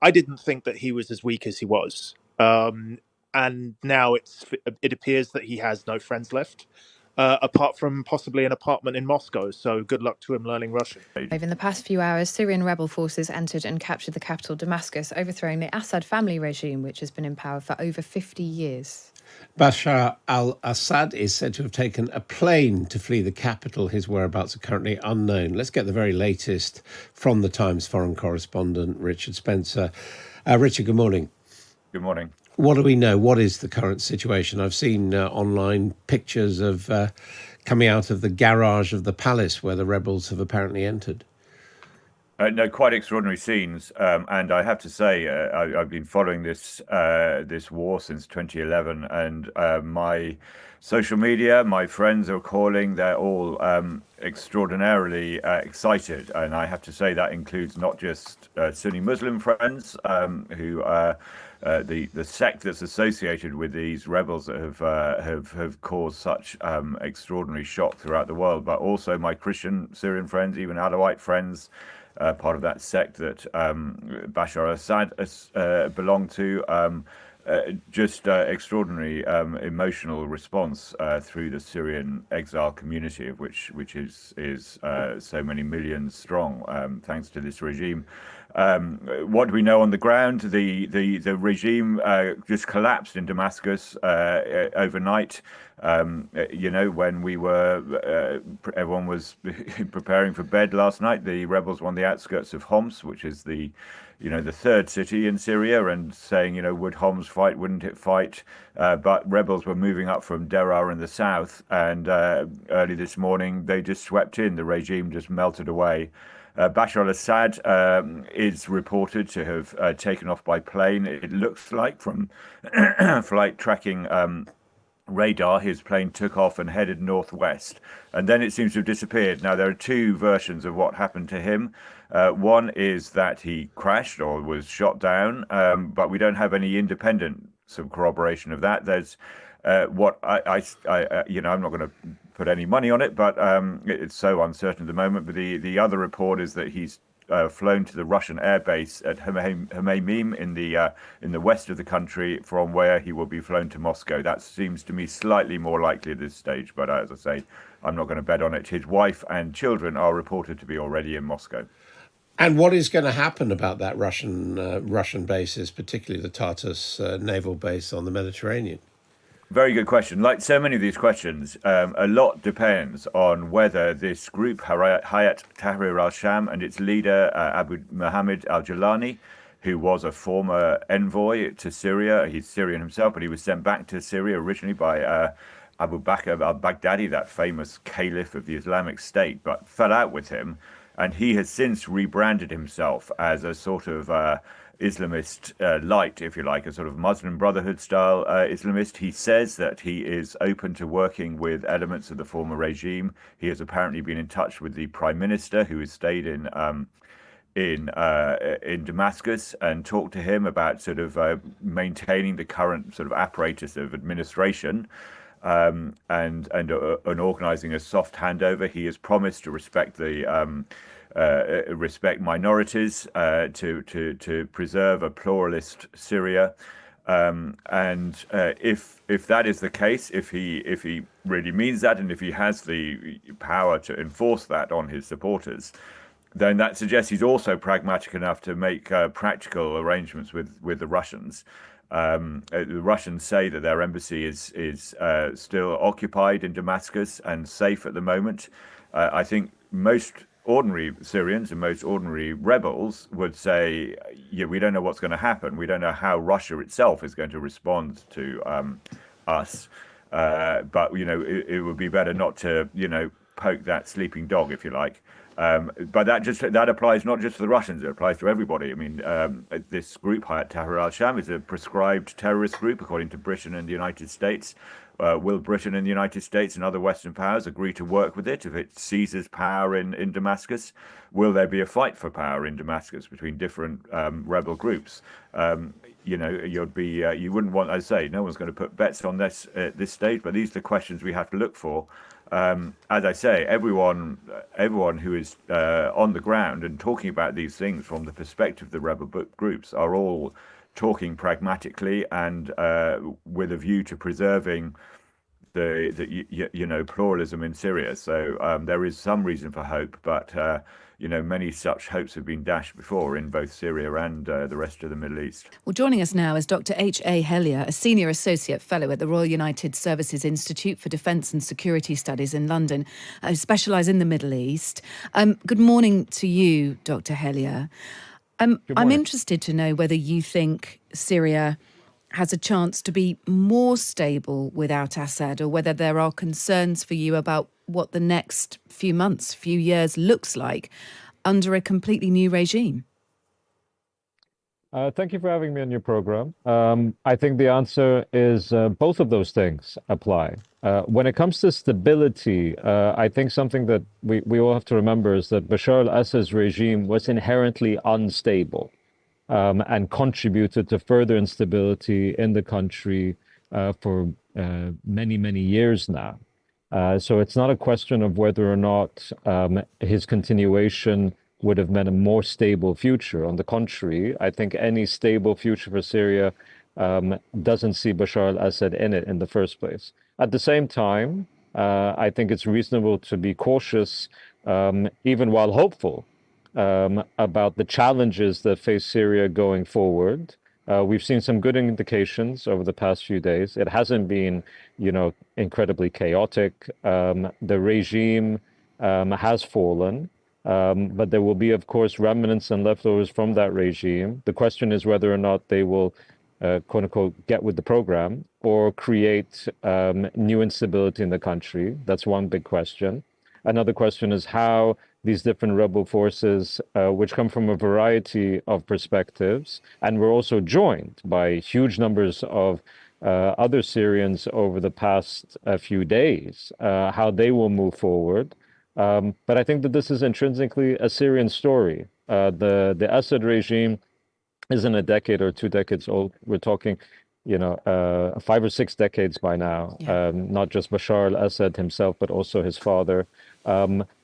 I didn't think that he was as weak as he was. And now it appears that he has no friends left, apart from possibly an apartment in Moscow. So good luck to him learning Russian. In the past few hours, Syrian rebel forces entered and captured the capital Damascus, overthrowing the Assad family regime, which has been in power for over 50 years. Bashar al-Assad is said to have taken a plane to flee the capital. His whereabouts are currently unknown. Let's get the very latest from the Times foreign correspondent, Richard Spencer. Richard, good morning. Good morning. What do we know? What is the current situation? I've seen online pictures of coming out of the garage of the palace where the rebels have apparently entered. No, quite extraordinary scenes, and I have to say, I've been following this war since 2011, and my social media, my friends are calling. They're all extraordinarily excited, and I have to say that includes not just Sunni Muslim friends who the sect that's associated with these rebels that have caused such extraordinary shock throughout the world, but also my Christian Syrian friends, even Alawite friends. Part of that sect that Bashar al-Assad belonged to, just extraordinary emotional response through the Syrian exile community, of which is so many millions strong, thanks to this regime. What do we know on the ground? The regime just collapsed in Damascus overnight. When we were, everyone was preparing for bed last night. The rebels were on the outskirts of Homs, which is the third city in Syria, and saying, would Homs fight? Wouldn't it fight? But rebels were moving up from Deraa in the south, and early this morning they just swept in. The regime just melted away. Bashar al-Assad is reported to have taken off by plane. It looks like from flight tracking radar, his plane took off and headed northwest, and then it seems to have disappeared. Now, there are two versions of what happened to him. One is that he crashed or was shot down, but we don't have any independent sort of corroboration of that. There's what I'm not going to put any money on it, but it's so uncertain at the moment. But the other report is that he's flown to the Russian airbase at Hmeimim in the west of the country, from where he will be flown to Moscow. That seems to me slightly more likely at this stage, but as I say, I'm not going to bet on it. His wife and children are reported to be already in Moscow. And what is going to happen about that Russian bases, particularly the Tartus naval base on the Mediterranean? Very good question. Like so many of these questions, a lot depends on whether this group, Hayat Tahrir al-Sham, and its leader, Abu Mohammed al-Jalani, who was a former envoy to Syria. He's Syrian himself, but he was sent back to Syria originally by Abu Bakr al-Baghdadi, that famous caliph of the Islamic State, but fell out with him. And he has since rebranded himself as a sort of Islamist light, if you like, a sort of Muslim Brotherhood style Islamist. He says that he is open to working with elements of the former regime. He has apparently been in touch with the Prime Minister, who has stayed in Damascus, and talked to him about sort of maintaining the current sort of apparatus of administration. And organising a soft handover. He has promised to respect respect minorities, to preserve a pluralist Syria, and if that is the case, if he really means that, and if he has the power to enforce that on his supporters, then that suggests he's also pragmatic enough to make practical arrangements with the Russians. The Russians say that their embassy is still occupied in Damascus and safe at the moment. I think most ordinary Syrians and most ordinary rebels would say, yeah, we don't know what's going to happen. We don't know how Russia itself is going to respond to us. But, it would be better not to, poke that sleeping dog, if you like. But that applies not just to the Russians, it applies to everybody. I mean, this group, Hayat Tahrir al-Sham, is a prescribed terrorist group, according to Britain and the United States. Will Britain and the United States and other Western powers agree to work with it if it seizes power in Damascus? Will there be a fight for power in Damascus between different rebel groups? You wouldn't want, as I say, no one's going to put bets on this at this stage, but these are the questions we have to look for. As I say, everyone who is on the ground and talking about these things from the perspective of the rebel groups are all talking pragmatically and with a view to preserving the pluralism in Syria. So there is some reason for hope, but many such hopes have been dashed before in both Syria and the rest of the Middle East. Well, joining us now is Dr. H.A. Hellier, a Senior Associate Fellow at the Royal United Services Institute for Defence and Security Studies in London, who specialise in the Middle East. Good morning to you, Dr. Hellier. I'm interested to know whether you think Syria has a chance to be more stable without Assad, or whether there are concerns for you about what the next few months, few years looks like under a completely new regime. Thank you for having me on your program. I think the answer is both of those things apply. When it comes to stability, I think something that we all have to remember is that Bashar al-Assad's regime was inherently unstable. And contributed to further instability in the country for many, many years now. So it's not a question of whether or not his continuation would have meant a more stable future. On the contrary, I think any stable future for Syria doesn't see Bashar al-Assad in it in the first place. At the same time, I think it's reasonable to be cautious, even while hopeful, about the challenges that face Syria going forward. We've seen some good indications over the past few days. It hasn't been, incredibly chaotic. The regime has fallen, but there will be, of course, remnants and leftovers from that regime. The question is whether or not they will, quote unquote, get with the program or create new instability in the country. That's one big question. Another question is how these different rebel forces, which come from a variety of perspectives, and were also joined by huge numbers of other Syrians over the past few days, how they will move forward. But I think that this is intrinsically a Syrian story. The Assad regime isn't a decade or 2 decades old. We're talking, 5 or 6 decades by now. Yeah. Not just Bashar al-Assad himself, but also his father.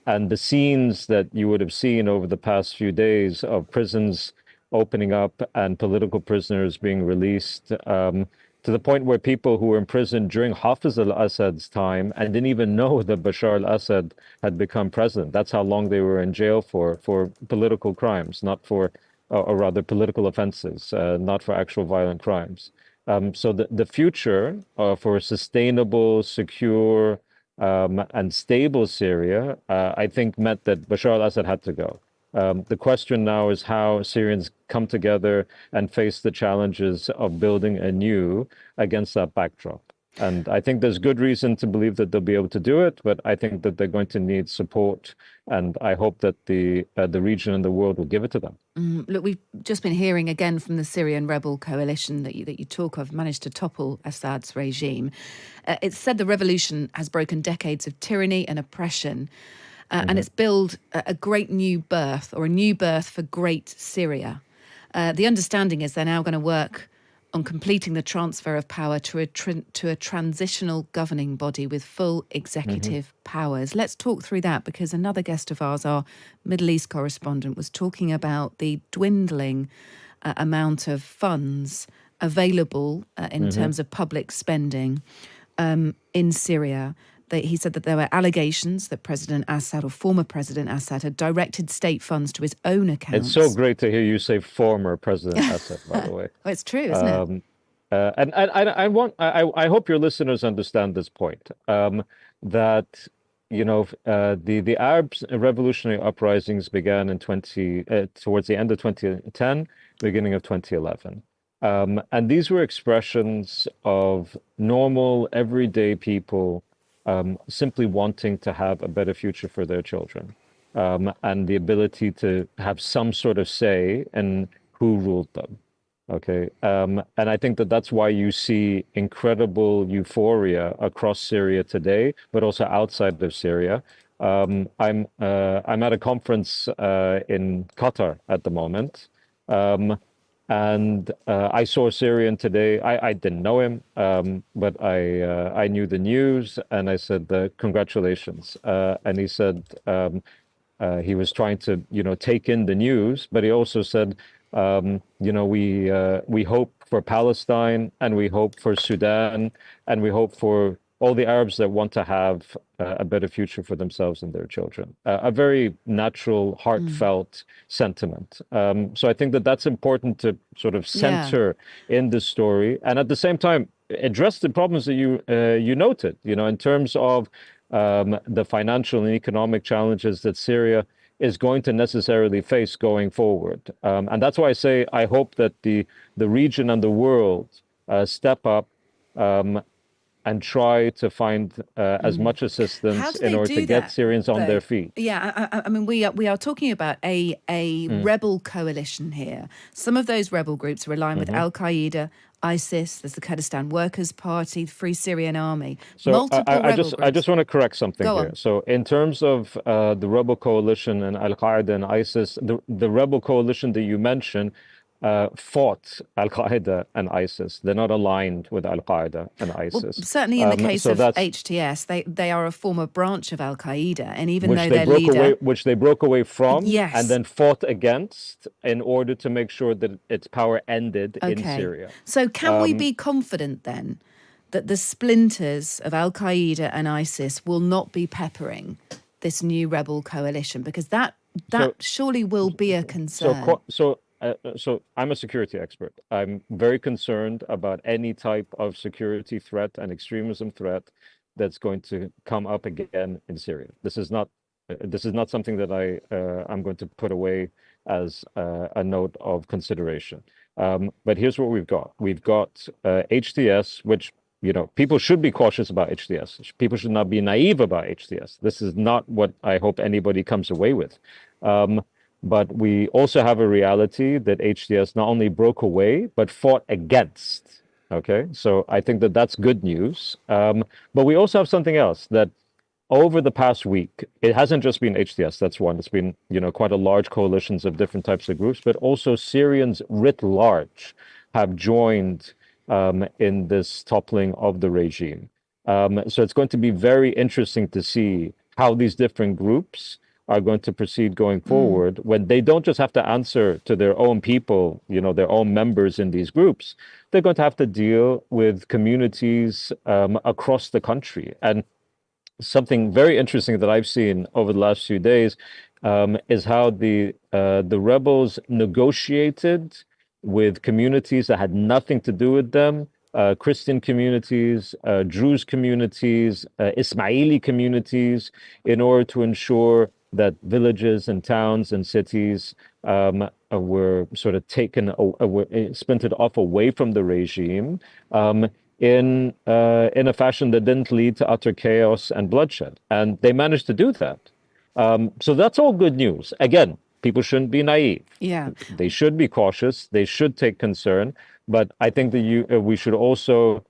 And the scenes that you would have seen over the past few days of prisons opening up and political prisoners being released, to the point where people who were in prison during Hafiz al-Assad's time and didn't even know that Bashar al-Assad had become president. That's how long they were in jail for political crimes, not for, or rather political offenses, not for actual violent crimes. So the future for a sustainable, secure, and stable Syria, I think meant that Bashar al-Assad had to go. The question now is how Syrians come together and face the challenges of building anew against that backdrop. And I think there's good reason to believe that they'll be able to do it, but I think that they're going to need support, and I hope that the region and the world will give it to them. Look, we've just been hearing again from the Syrian rebel coalition that you talk of managed to topple Assad's regime. It's said the revolution has broken decades of tyranny and oppression, and it's built a great new birth, or a new birth for great Syria. The understanding is they're now going to work on completing the transfer of power to a transitional governing body with full executive powers. Let's talk through that, because another guest of ours, our Middle East correspondent, was talking about the dwindling amount of funds available in terms of public spending in Syria. He said that there were allegations that President Assad, or former President Assad, had directed state funds to his own accounts. It's so great to hear you say former President Assad, by the way. Well, it's true, isn't it? And I hope your listeners understand this point, that the Arab revolutionary uprisings began in towards the end of 2010, beginning of 2011. And these were expressions of normal, everyday people simply wanting to have a better future for their children, and the ability to have some sort of say in who ruled them. Okay, and I think that that's why you see incredible euphoria across Syria today, but also outside of Syria. I'm at a conference in Qatar at the moment, And I saw a Syrian today. I didn't know him, but I knew the news, and I said, "Congratulations." And he said he was trying to, take in the news, but he also said, we hope for Palestine, and we hope for Sudan, and we hope for all the Arabs that want to have a better future for themselves and their children. A very natural, heartfelt sentiment. So I think that that's important to sort of center in the story, and at the same time address the problems that you noted. In terms of the financial and economic challenges that Syria is going to necessarily face going forward. And that's why I say I hope that the region and the world step up and try to find as much assistance in order to get Syrians on their feet. Yeah, I mean, we are talking about a rebel coalition here. Some of those rebel groups are aligned with Al-Qaeda, ISIS, there's the Kurdistan Workers' Party, the Free Syrian Army. So I just want to correct something here. On. So in terms of the rebel coalition and Al-Qaeda and ISIS, the rebel coalition that you mentioned fought Al-Qaeda and ISIS. They're not aligned with Al-Qaeda and ISIS. Well, certainly in the case of HTS, they are a former branch of Al-Qaeda, and even though their leader... Which they broke away from, yes, and then fought against in order to make sure that its power ended in Syria. So can we be confident then that the splinters of Al-Qaeda and ISIS will not be peppering this new rebel coalition? Because that surely will be a concern. So I'm a security expert. I'm very concerned about any type of security threat and extremism threat that's going to come up again in Syria. This is not something that I'm going to put away as a note of consideration. But here's what we've got. We've got HTS, which people should be cautious about HTS. People should not be naive about HTS. This is not what I hope anybody comes away with. But we also have a reality that HTS not only broke away, but fought against. Okay, so I think that that's good news. But we also have something else that over the past week, it hasn't just been HTS, that's one. It's been, quite a large coalitions of different types of groups, but also Syrians writ large have joined in this toppling of the regime. So it's going to be very interesting to see how these different groups are going to proceed going forward when they don't just have to answer to their own people, their own members in these groups. They're going to have to deal with communities across the country. And something very interesting that I've seen over the last few days is how the rebels negotiated with communities that had nothing to do with them. Christian communities, Druze communities, Ismaili communities, in order to ensure that villages and towns and cities were sort of splintered off away from the regime in a fashion that didn't lead to utter chaos and bloodshed. And they managed to do that. So that's all good news. Again, people shouldn't be naive. Yeah. They should be cautious. They should take concern. But I think that we should also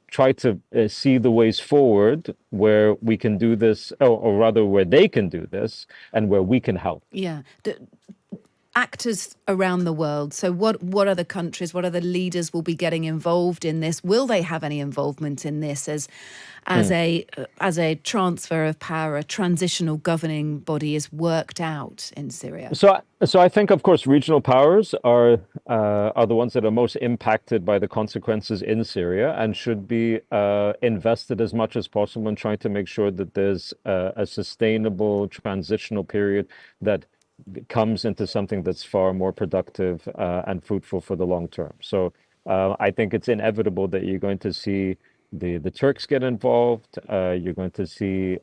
try to see the ways forward where we can do this, or rather where they can do this and where we can help. Yeah. Actors around the world. So what other countries, what other leaders will be getting involved in this? Will they have any involvement in this as a transfer of power, a transitional governing body is worked out in Syria? So I think, of course, regional powers are the ones that are most impacted by the consequences in Syria and should be invested as much as possible in trying to make sure that there's a sustainable transitional period that comes into something that's far more productive and fruitful for the long term. So I think it's inevitable that you're going to see the Turks get involved. You're going to see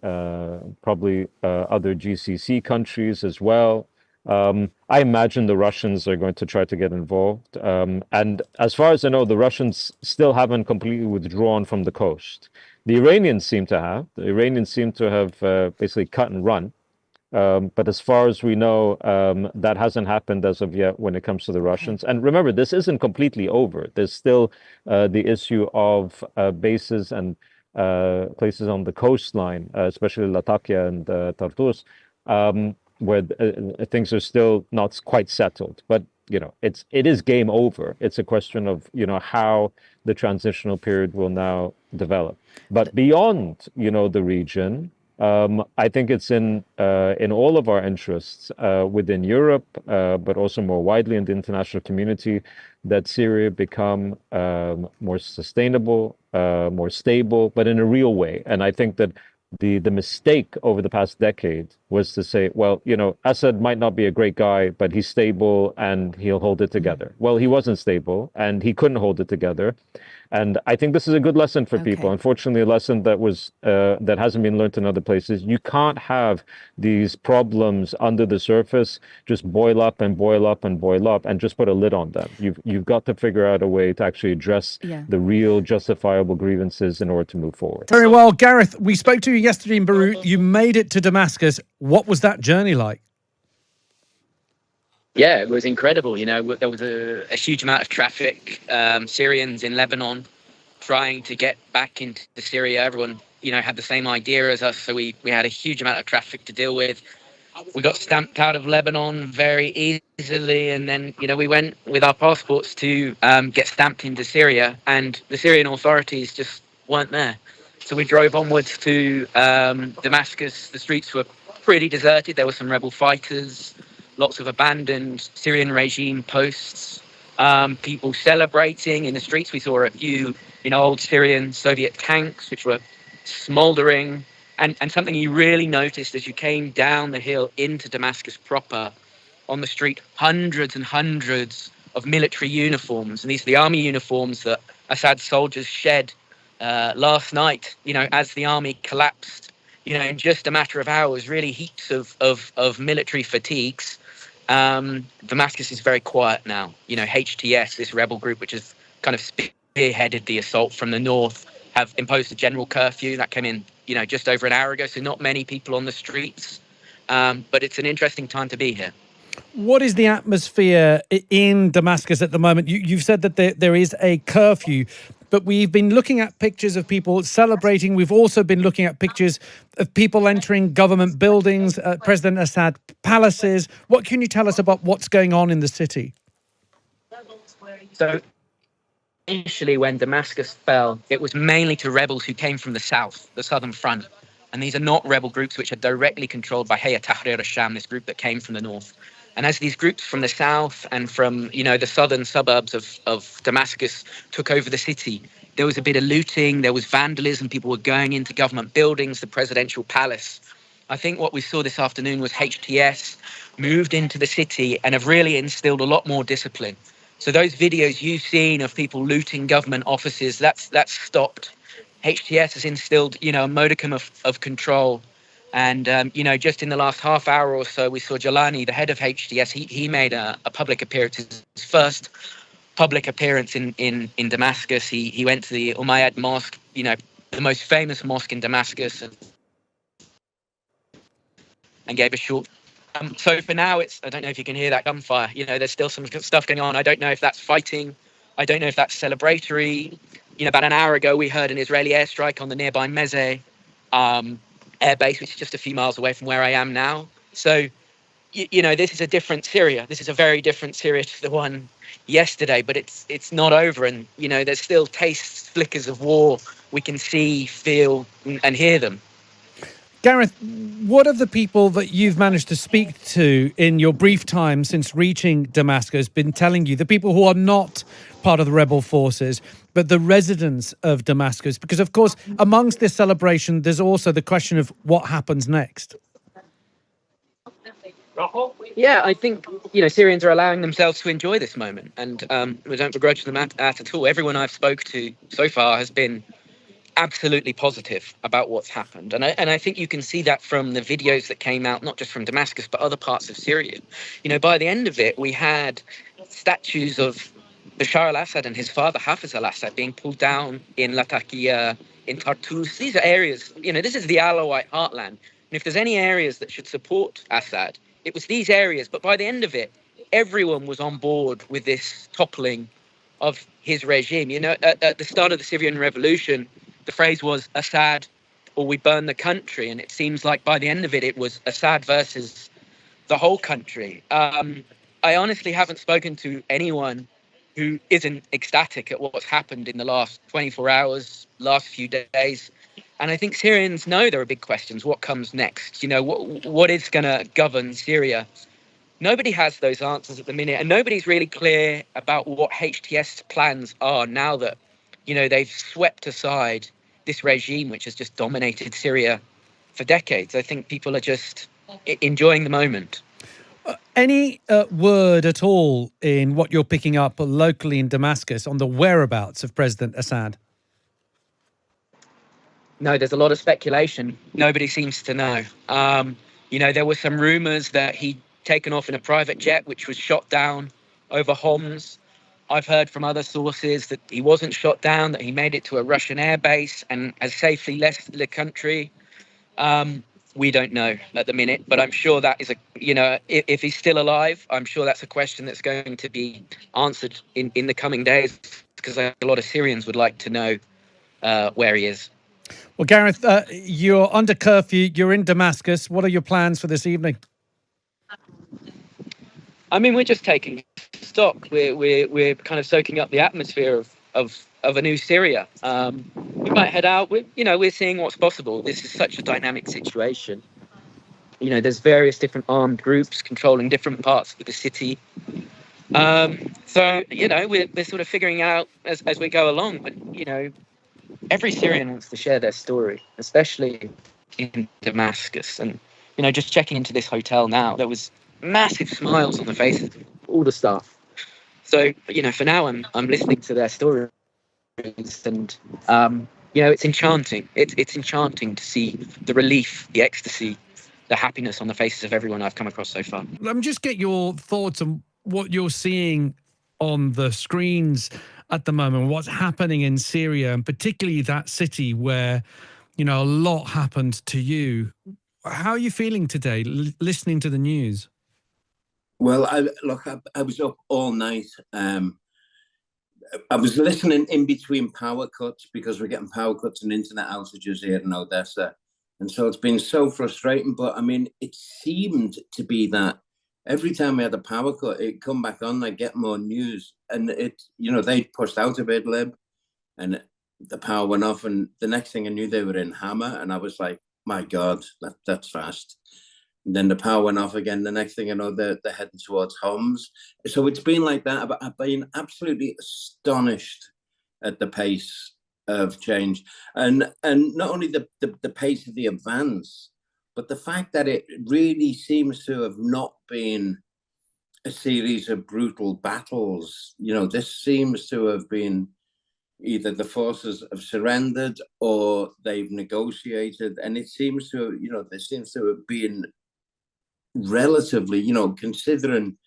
probably other GCC countries as well. I imagine the Russians are going to try to get involved. And as far as I know, the Russians still haven't completely withdrawn from the coast. The Iranians seem to have. The Iranians seem to have basically cut and run. But as far as we know, that hasn't happened as of yet when it comes to the Russians. And remember, this isn't completely over. There's still the issue of bases and places on the coastline, especially Latakia and Tartus, where things are still not quite settled. But it is game over. It's a question of, how the transitional period will now develop. But beyond, the region, I think it's in all of our interests within Europe, but also more widely in the international community, that Syria become more sustainable, more stable, but in a real way. And I think that the mistake over the past decade was to say, well, Assad might not be a great guy, but he's stable and he'll hold it together. Well, he wasn't stable and he couldn't hold it together. And I think this is a good lesson for people. Unfortunately, a lesson that hasn't been learned in other places. You can't have these problems under the surface just boil up and boil up and boil up and just put a lid on them. You've got to figure out a way to actually address the real justifiable grievances in order to move forward. Very well, Gareth. We spoke to you yesterday in Beirut. You made it to Damascus. What was that journey like? Yeah, it was incredible. There was a huge amount of traffic. Syrians in Lebanon trying to get back into Syria. Everyone, had the same idea as us. So we had a huge amount of traffic to deal with. We got stamped out of Lebanon very easily. And then, we went with our passports to get stamped into Syria. And the Syrian authorities just weren't there. So we drove onwards to Damascus. The streets were pretty deserted. There were some rebel fighters, lots of abandoned Syrian regime posts, people celebrating in the streets. We saw a few, old Syrian Soviet tanks, which were smoldering. And something you really noticed as you came down the hill into Damascus proper, on the street, hundreds and hundreds of military uniforms. And these are the army uniforms that Assad's soldiers shed last night, as the army collapsed, in just a matter of hours, really heaps of military fatigues. Damascus is very quiet now. HTS, this rebel group, which has kind of spearheaded the assault from the north, have imposed a general curfew that came in, just over an hour ago. So not many people on the streets, but it's an interesting time to be here. What is the atmosphere in Damascus at the moment? You've said that there is a curfew, but we've been looking at pictures of people celebrating. We've also been looking at pictures of people entering government buildings, President Assad palaces. What can you tell us about what's going on in the city? So initially, when Damascus fell, it was mainly to rebels who came from the south, the southern front. And these are not rebel groups which are directly controlled by Hayat Tahrir al-Sham, this group that came from the north. And as these groups from the south and from, the southern suburbs of Damascus took over the city, there was a bit of looting, there was vandalism, people were going into government buildings, the presidential palace. I think what we saw this afternoon was HTS moved into the city and have really instilled a lot more discipline. So those videos you've seen of people looting government offices, that's stopped. HTS has instilled, a modicum of control. And, just in the last half hour or so, we saw Jalani, the head of HTS, he made a public appearance, his first public appearance in Damascus. He went to the Umayyad Mosque, the most famous mosque in Damascus, and gave a short. So for now, I don't know if you can hear that gunfire. There's still some stuff going on. I don't know if that's fighting. I don't know if that's celebratory. About an hour ago, we heard an Israeli airstrike on the nearby Mezeh airbase, which is just a few miles away from where I am now. So, this is a different Syria. This is a very different Syria to the one yesterday, but it's not over. And, there's still tastes, flickers of war. We can see, feel, and hear them. Gareth, what have the people that you've managed to speak to in your brief time since reaching Damascus been telling you, the people who are not part of the rebel forces, but the residents of Damascus? Because, of course, amongst this celebration, there's also the question of what happens next. Yeah, I think, Syrians are allowing themselves to enjoy this moment. And we don't begrudge them at all. Everyone I've spoke to so far has been absolutely positive about what's happened. And I think you can see that from the videos that came out, not just from Damascus, but other parts of Syria. By the end of it, we had statues of Bashar al-Assad and his father, Hafiz al-Assad, being pulled down in Latakia, in Tartus. These are areas, this is the Alawite heartland. And if there's any areas that should support Assad, it was these areas. But by the end of it, everyone was on board with this toppling of his regime. At the start of the Syrian revolution, the phrase was Assad or we burn the country. And it seems like by the end of it, it was Assad versus the whole country. I honestly haven't spoken to anyone who isn't ecstatic at what's happened in the last 24 hours, last few days. And I think Syrians know there are big questions. What comes next? You know, what is going to govern Syria? Nobody has those answers at the minute, and nobody's really clear about what HTS plans are now that, you know, they've swept aside this regime which has just dominated Syria for decades. I think people are just enjoying the moment. Any word at all in what you're picking up locally in Damascus on the whereabouts of President Assad? No, there's a lot of speculation. Nobody seems to know. You know, there were some rumors that he'd taken off in a private jet, which was shot down over Homs. I've heard from other sources that he wasn't shot down, that he made it to a Russian airbase and has safely left the country. We don't know at the minute, but I'm sure that is if he's still alive, I'm sure that's a question that's going to be answered in the coming days, because a lot of Syrians would like to know where he is. Well, Gareth, you're under curfew. You're in Damascus. What are your plans for this evening? I mean, we're just taking stock. We're kind of soaking up the atmosphere of a new Syria. We might head out. We're seeing what's possible. This is such a dynamic situation. You know, there's various different armed groups controlling different parts of the city. So, you know, we're sort of figuring out as we go along. But, you know, every Syrian wants to share their story, especially in Damascus. And, you know, just checking into this hotel now, there was massive smiles on the faces of all the staff. So, you know, for now, I'm listening to their stories, and you know, it's enchanting. It's enchanting to see the relief, the ecstasy, the happiness on the faces of everyone I've come across so far. Let me just get your thoughts on what you're seeing on the screens at the moment, what's happening in Syria, and particularly that city where, you know, a lot happened to you. How are you feeling today, listening to the news? Well, I was up all night. I was listening in between power cuts, because we're getting power cuts and internet outages here in Odessa. And so it's been so frustrating. But I mean, it seemed to be that every time we had a power cut, it'd come back on, I'd get more news. And they pushed out of Idlib and the power went off. And the next thing I knew, they were in Hama. And I was like, my God, that's fast. And then the power went off again. The next thing I know, they're heading towards Homs. So it's been like that. But I've been absolutely astonished at the pace of change, and not only the pace of the advance, but the fact that it really seems to have not been a series of brutal battles. You know, this seems to have been either the forces have surrendered or they've negotiated, and it seems to, there seems to have been relatively, considering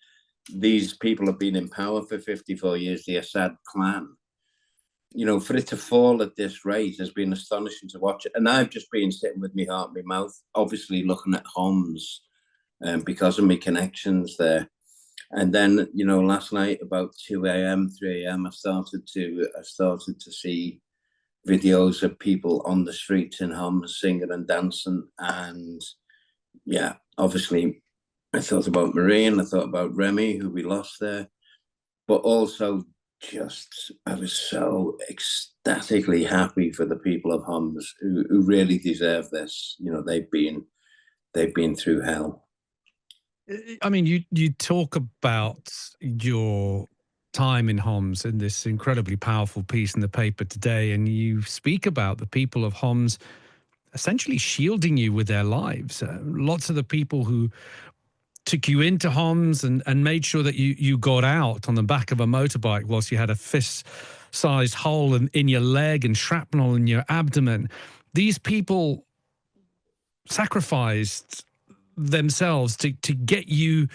these people have been in power for 54 years, the Assad clan, for it to fall at this rate has been astonishing to watch. And I've just been sitting with my heart in my mouth, obviously looking at Homs because of my connections there. And then, last night about 2 a.m., 3 a.m., I started to see videos of people on the streets in Homs singing and dancing. And yeah, obviously, I thought about Marie and I thought about Remy, who we lost there. But also, I was so ecstatically happy for the people of Homs who really deserve this. They've been through hell. I mean, you talk about your time in Homs in this incredibly powerful piece in the paper today, and you speak about the people of Homs essentially shielding you with their lives. Lots of the people who took you into Homs and made sure that you got out on the back of a motorbike whilst you had a fist-sized hole in your leg and shrapnel in your abdomen. These people sacrificed themselves to get you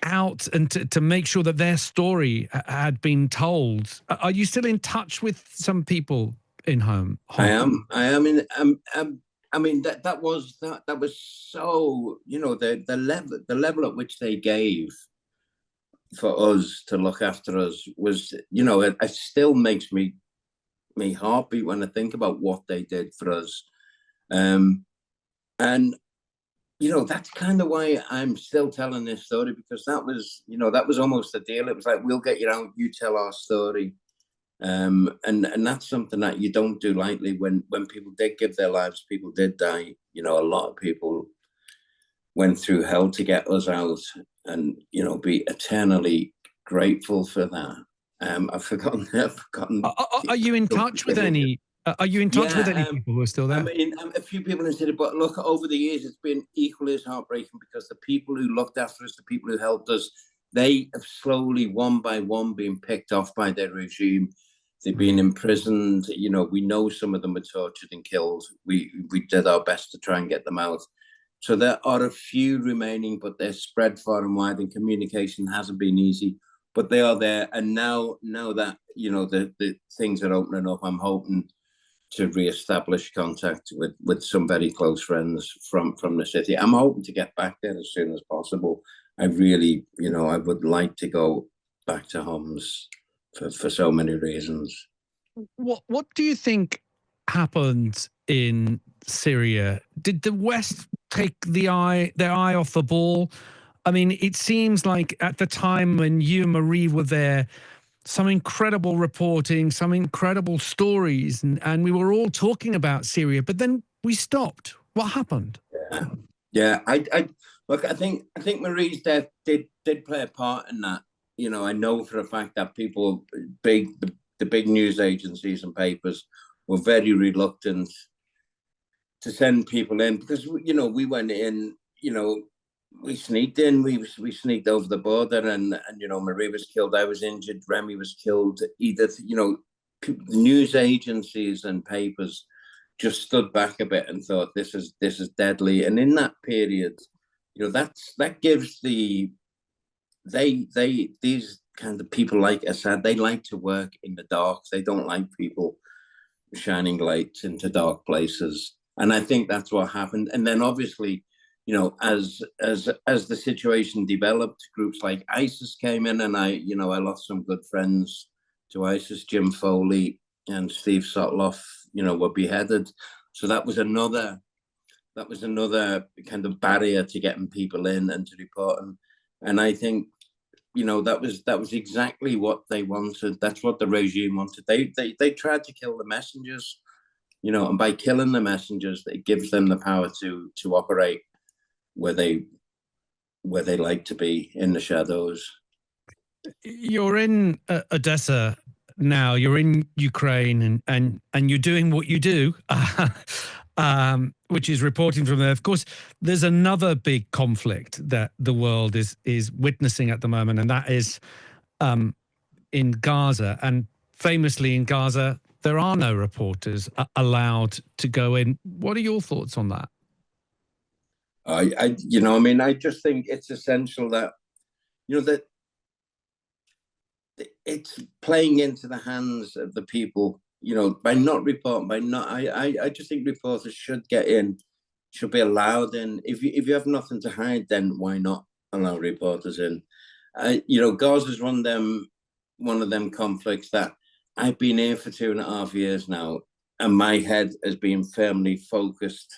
out and to make sure that their story had been told. Are you still in touch with some people in Homs? I am. I mean that was so, the level at which they gave for us to look after us was, it still makes me heartbeat when I think about what they did for us. And that's kind of why I'm still telling this story, because that was almost the deal. It was like, we'll get you out, you tell our story. And that's something that you don't do lightly. When people did give their lives, people did die. A lot of people went through hell to get us out, and be eternally grateful for that. I've forgotten. Are you in touch with any? Are you in touch with any people who are still there? A few people in the city, but look, over the years, it's been equally as heartbreaking, because the people who looked after us, the people who helped us, they have slowly, one by one, been picked off by their regime. They've been imprisoned. We know some of them were tortured and killed. We did our best to try and get them out. So there are a few remaining, but they're spread far and wide, and communication hasn't been easy. But they are there, and now that the things are opening up, I'm hoping to re-establish contact with some very close friends from the city. I'm hoping to get back there as soon as possible. I really, I would like to go back to Homs for so many reasons. What do you think happened in Syria? Did the West take their eye off the ball? I mean, it seems like at the time when you and Marie were there, some incredible reporting, some incredible stories, and we were all talking about Syria, but then we stopped. What happened? Yeah. I look. I think Marie's death did play a part in that. I know for a fact that people, the big news agencies and papers, were very reluctant to send people in, because we went in. We sneaked in. We sneaked over the border, and Marie was killed. I was injured. Remy was killed. Either news agencies and papers just stood back a bit and thought, this is deadly. And in that period, that gives these kind of people like Assad, they like to work in the dark. They don't like people shining lights into dark places. And I think that's what happened. And then obviously, as the situation developed, groups like ISIS came in, and I lost some good friends to ISIS. Jim Foley and Steve Sotloff, were beheaded. So that was another kind of barrier to getting people in and to report them. And I think, that was exactly what they wanted. That's what the regime wanted. They tried to kill the messengers, and by killing the messengers, it gives them the power to operate where they like to be, in the shadows. You're in Odessa now. You're in Ukraine, and you're doing what you do, which is reporting from there. Of course, there's another big conflict that the world is witnessing at the moment, and that is in Gaza. And famously in Gaza, there are no reporters allowed to go in. What are your thoughts on that? I just think it's essential that, that it's playing into the hands of the people, by not reporting, I just think reporters should get in, should be allowed in. If you have nothing to hide, then why not allow reporters in? Gaza's one of them conflicts that I've been here for 2.5 years now, and my head has been firmly focused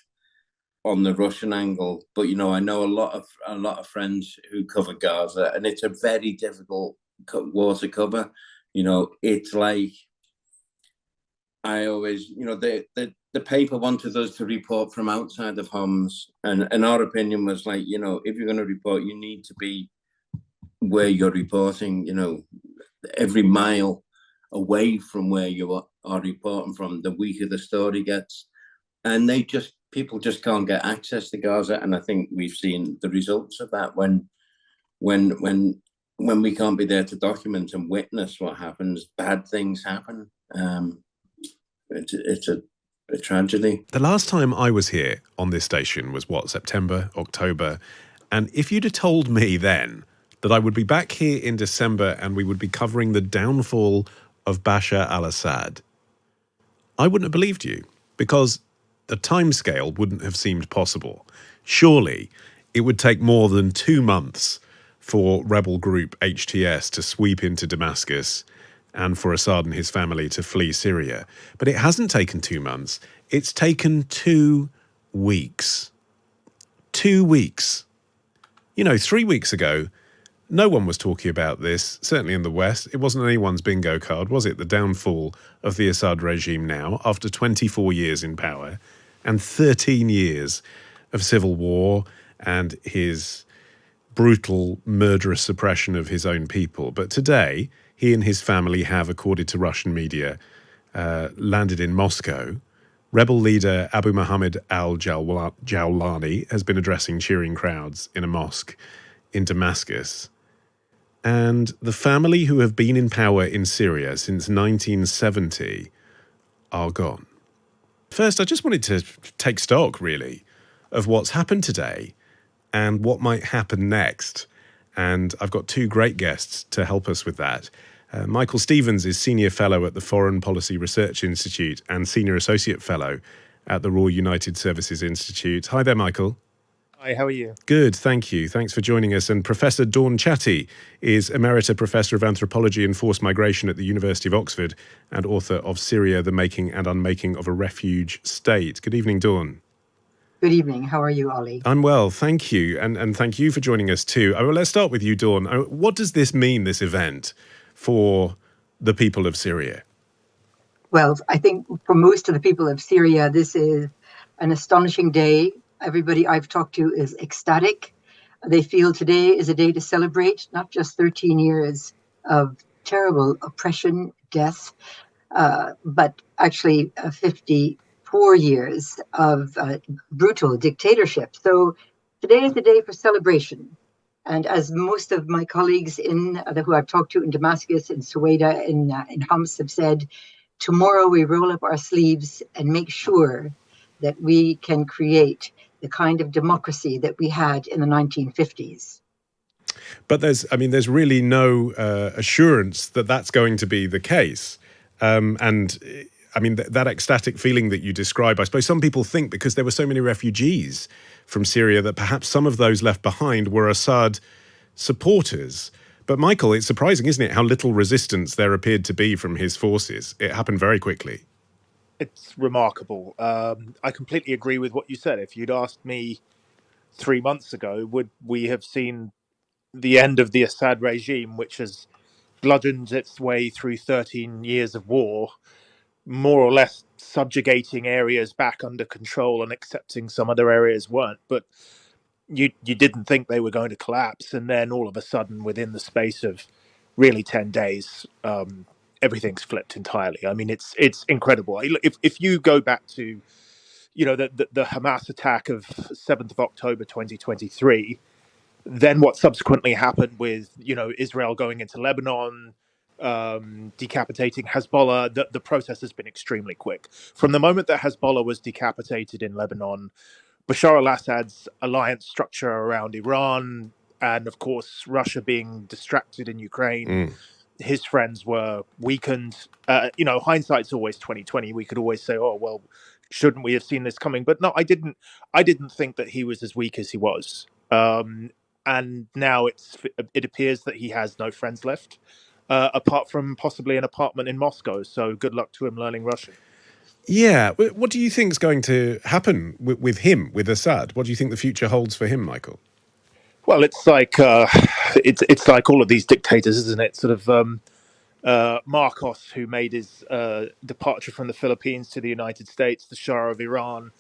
on the Russian angle. But I know a lot of friends who cover Gaza, and it's a very difficult war to cover. It's like, I always, the paper wanted us to report from outside of Homs, and our opinion was like, if you're going to report, you need to be where you're reporting. Every mile away from where you are reporting from, the weaker the story gets. And people just can't get access to Gaza, and I think we've seen the results of that when we can't be there to document and witness what happens. Bad things happen. It's a tragedy. The last time I was here on this station was September, October, and if you'd have told me then that I would be back here in December and we would be covering the downfall of Bashar al-Assad, I wouldn't have believed you, because the timescale wouldn't have seemed possible. Surely it would take more than 2 months for rebel group HTS to sweep into Damascus and for Assad and his family to flee Syria. But it hasn't taken 2 months. It's taken 2 weeks. 2 weeks. 3 weeks ago, no one was talking about this, certainly in the West. It wasn't anyone's bingo card, was it? The downfall of the Assad regime now, after 24 years in power and 13 years of civil war and his brutal, murderous suppression of his own people. But today, he and his family have, according to Russian media, landed in Moscow. Rebel leader Abu Muhammad al-Jawlani has been addressing cheering crowds in a mosque in Damascus. And the family who have been in power in Syria since 1970 are gone. First, I just wanted to take stock, really, of what's happened today and what might happen next. And I've got two great guests to help us with that. Michael Stevens is Senior Fellow at the Foreign Policy Research Institute and Senior Associate Fellow at the Royal United Services Institute. Hi there, Michael. Hi, how are you? Good, thank you. Thanks for joining us. And Professor Dawn Chatty is Emerita Professor of Anthropology and Forced Migration at the University of Oxford and author of Syria, the Making and Unmaking of a Refuge State. Good evening, Dawn. Good evening. How are you, Ollie? I'm well, thank you. And thank you for joining us too. Well, let's start with you, Dawn. What does this mean, this event, for the people of Syria? Well, I think for most of the people of Syria, this is an astonishing day. Everybody I've talked to is ecstatic. They feel today is a day to celebrate not just 13 years of terrible oppression, death, but actually 54 years of brutal dictatorship. So today is the day for celebration. And as most of my colleagues who I've talked to in Damascus, in Suwaida, in Homs have said, tomorrow we roll up our sleeves and make sure that we can create the kind of democracy that we had in the 1950s. But there's really no assurance that that's going to be the case. That ecstatic feeling that you describe, I suppose some people think because there were so many refugees from Syria that perhaps some of those left behind were Assad supporters. But Michael, it's surprising, isn't it, how little resistance there appeared to be from his forces? It happened very quickly. It's remarkable. I completely agree with what you said. If you'd asked me 3 months ago, would we have seen the end of the Assad regime, which has bludgeoned its way through 13 years of war, more or less subjugating areas back under control and accepting some other areas weren't, but you didn't think they were going to collapse, and then all of a sudden, within the space of really 10 days, everything's flipped entirely. I mean, it's incredible. If you go back to, the Hamas attack of 7th of October 2023, then what subsequently happened with, Israel going into Lebanon, decapitating Hezbollah, the process has been extremely quick. From the moment that Hezbollah was decapitated in Lebanon, Bashar al-Assad's alliance structure around Iran, and of course Russia being distracted in Ukraine, his friends were weakened. Hindsight's always 2020. We could always say, "Oh well, shouldn't we have seen this coming?" But no, I didn't think that he was as weak as he was. And now it appears that he has no friends left, apart from possibly an apartment in Moscow. So good luck to him learning Russian. Yeah. What do you think is going to happen with him, with Assad? What do you think the future holds for him, Michael? Well, it's like it's like all of these dictators, isn't it? Sort of Marcos, who made his departure from the Philippines to the United States, the Shah of Iran.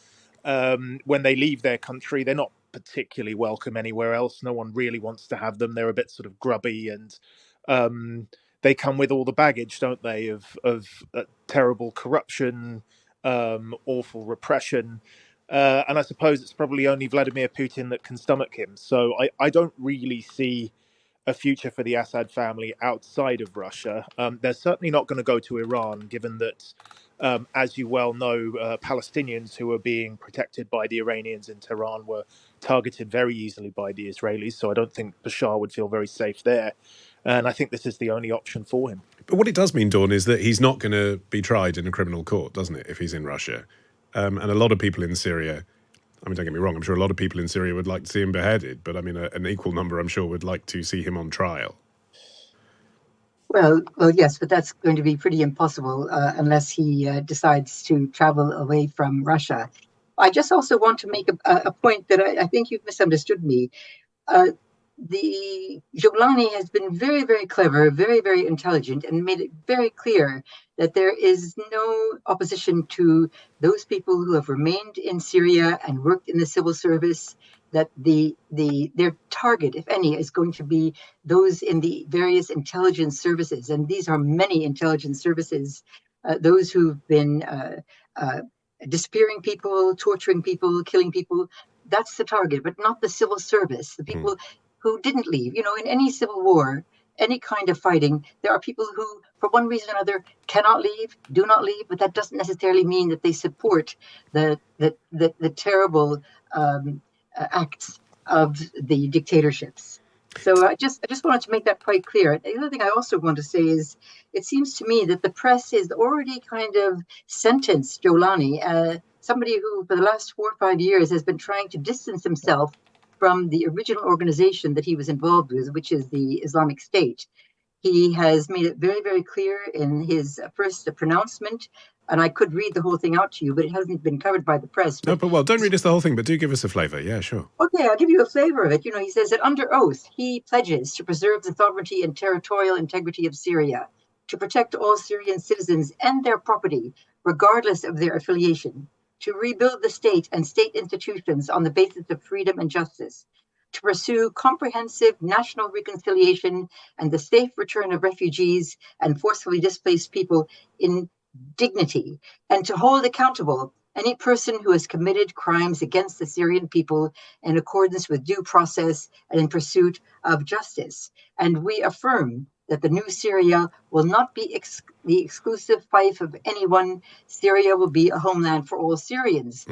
When they leave their country, they're not particularly welcome anywhere else. No one really wants to have them. They're a bit sort of grubby, and they come with all the baggage, don't they, of terrible corruption, awful repression. And I suppose it's probably only Vladimir Putin that can stomach him. So I don't really see a future for the Assad family outside of Russia. They're certainly not going to go to Iran, given that, as you well know, Palestinians who were being protected by the Iranians in Tehran were targeted very easily by the Israelis. So I don't think Bashar would feel very safe there. And I think this is the only option for him. But what it does mean, Dawn, is that he's not going to be tried in a criminal court, doesn't it, if he's in Russia? And a lot of people in Syria, don't get me wrong, I'm sure a lot of people in Syria would like to see him beheaded, but an equal number, I'm sure, would like to see him on trial. Well, yes, but that's going to be pretty impossible unless he decides to travel away from Russia. I just also want to make a point that I think you've misunderstood me. The Jolani has been very, very clever, very, very intelligent, and made it very clear that there is no opposition to those people who have remained in Syria and worked in the civil service. That their target, if any, is going to be those in the various intelligence services, and these are many intelligence services. Those who've been disappearing people, torturing people, killing people. That's the target, but not the civil service. The people who didn't leave. You know, in any civil war, any kind of fighting, there are people who, for one reason or another, cannot leave, do not leave, but that doesn't necessarily mean that they support the terrible acts of the dictatorships. So I just wanted to make that quite clear. The other thing I also want to say is, it seems to me that the press is already kind of sentenced Jolani, somebody who for the last 4 or 5 years has been trying to distance himself from the original organization that he was involved with, which is the Islamic State. He has made it very, very clear in his first pronouncement, and I could read the whole thing out to you, but it hasn't been covered by the press. No, but well, don't read us the whole thing, but do give us a flavour. Yeah, sure. Okay, I'll give you a flavor of it. You know, he says that under oath, he pledges to preserve the sovereignty and territorial integrity of Syria, to protect all Syrian citizens and their property, regardless of their affiliation, to rebuild the state and state institutions on the basis of freedom and justice, to pursue comprehensive national reconciliation and the safe return of refugees and forcibly displaced people in dignity, and to hold accountable any person who has committed crimes against the Syrian people in accordance with due process and in pursuit of justice. And we affirm that the new Syria will not be the exclusive fief of anyone. Syria will be a homeland for all Syrians.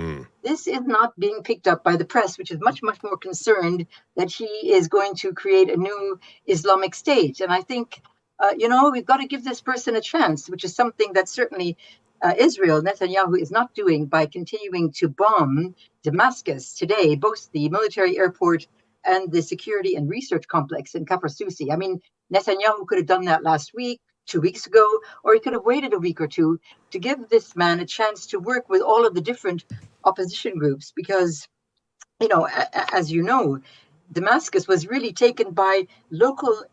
This is not being picked up by the press, which is much, much more concerned that he is going to create a new Islamic State. And I think, we've got to give this person a chance, which is something that certainly Israel, Netanyahu, is not doing by continuing to bomb Damascus today, both the military airport and the security and research complex in Kafr Susi. I mean, Netanyahu could have done that last week, 2 weeks ago, or he could have waited a week or two to give this man a chance to work with all of the different opposition groups, because, as you know, Damascus was really taken by local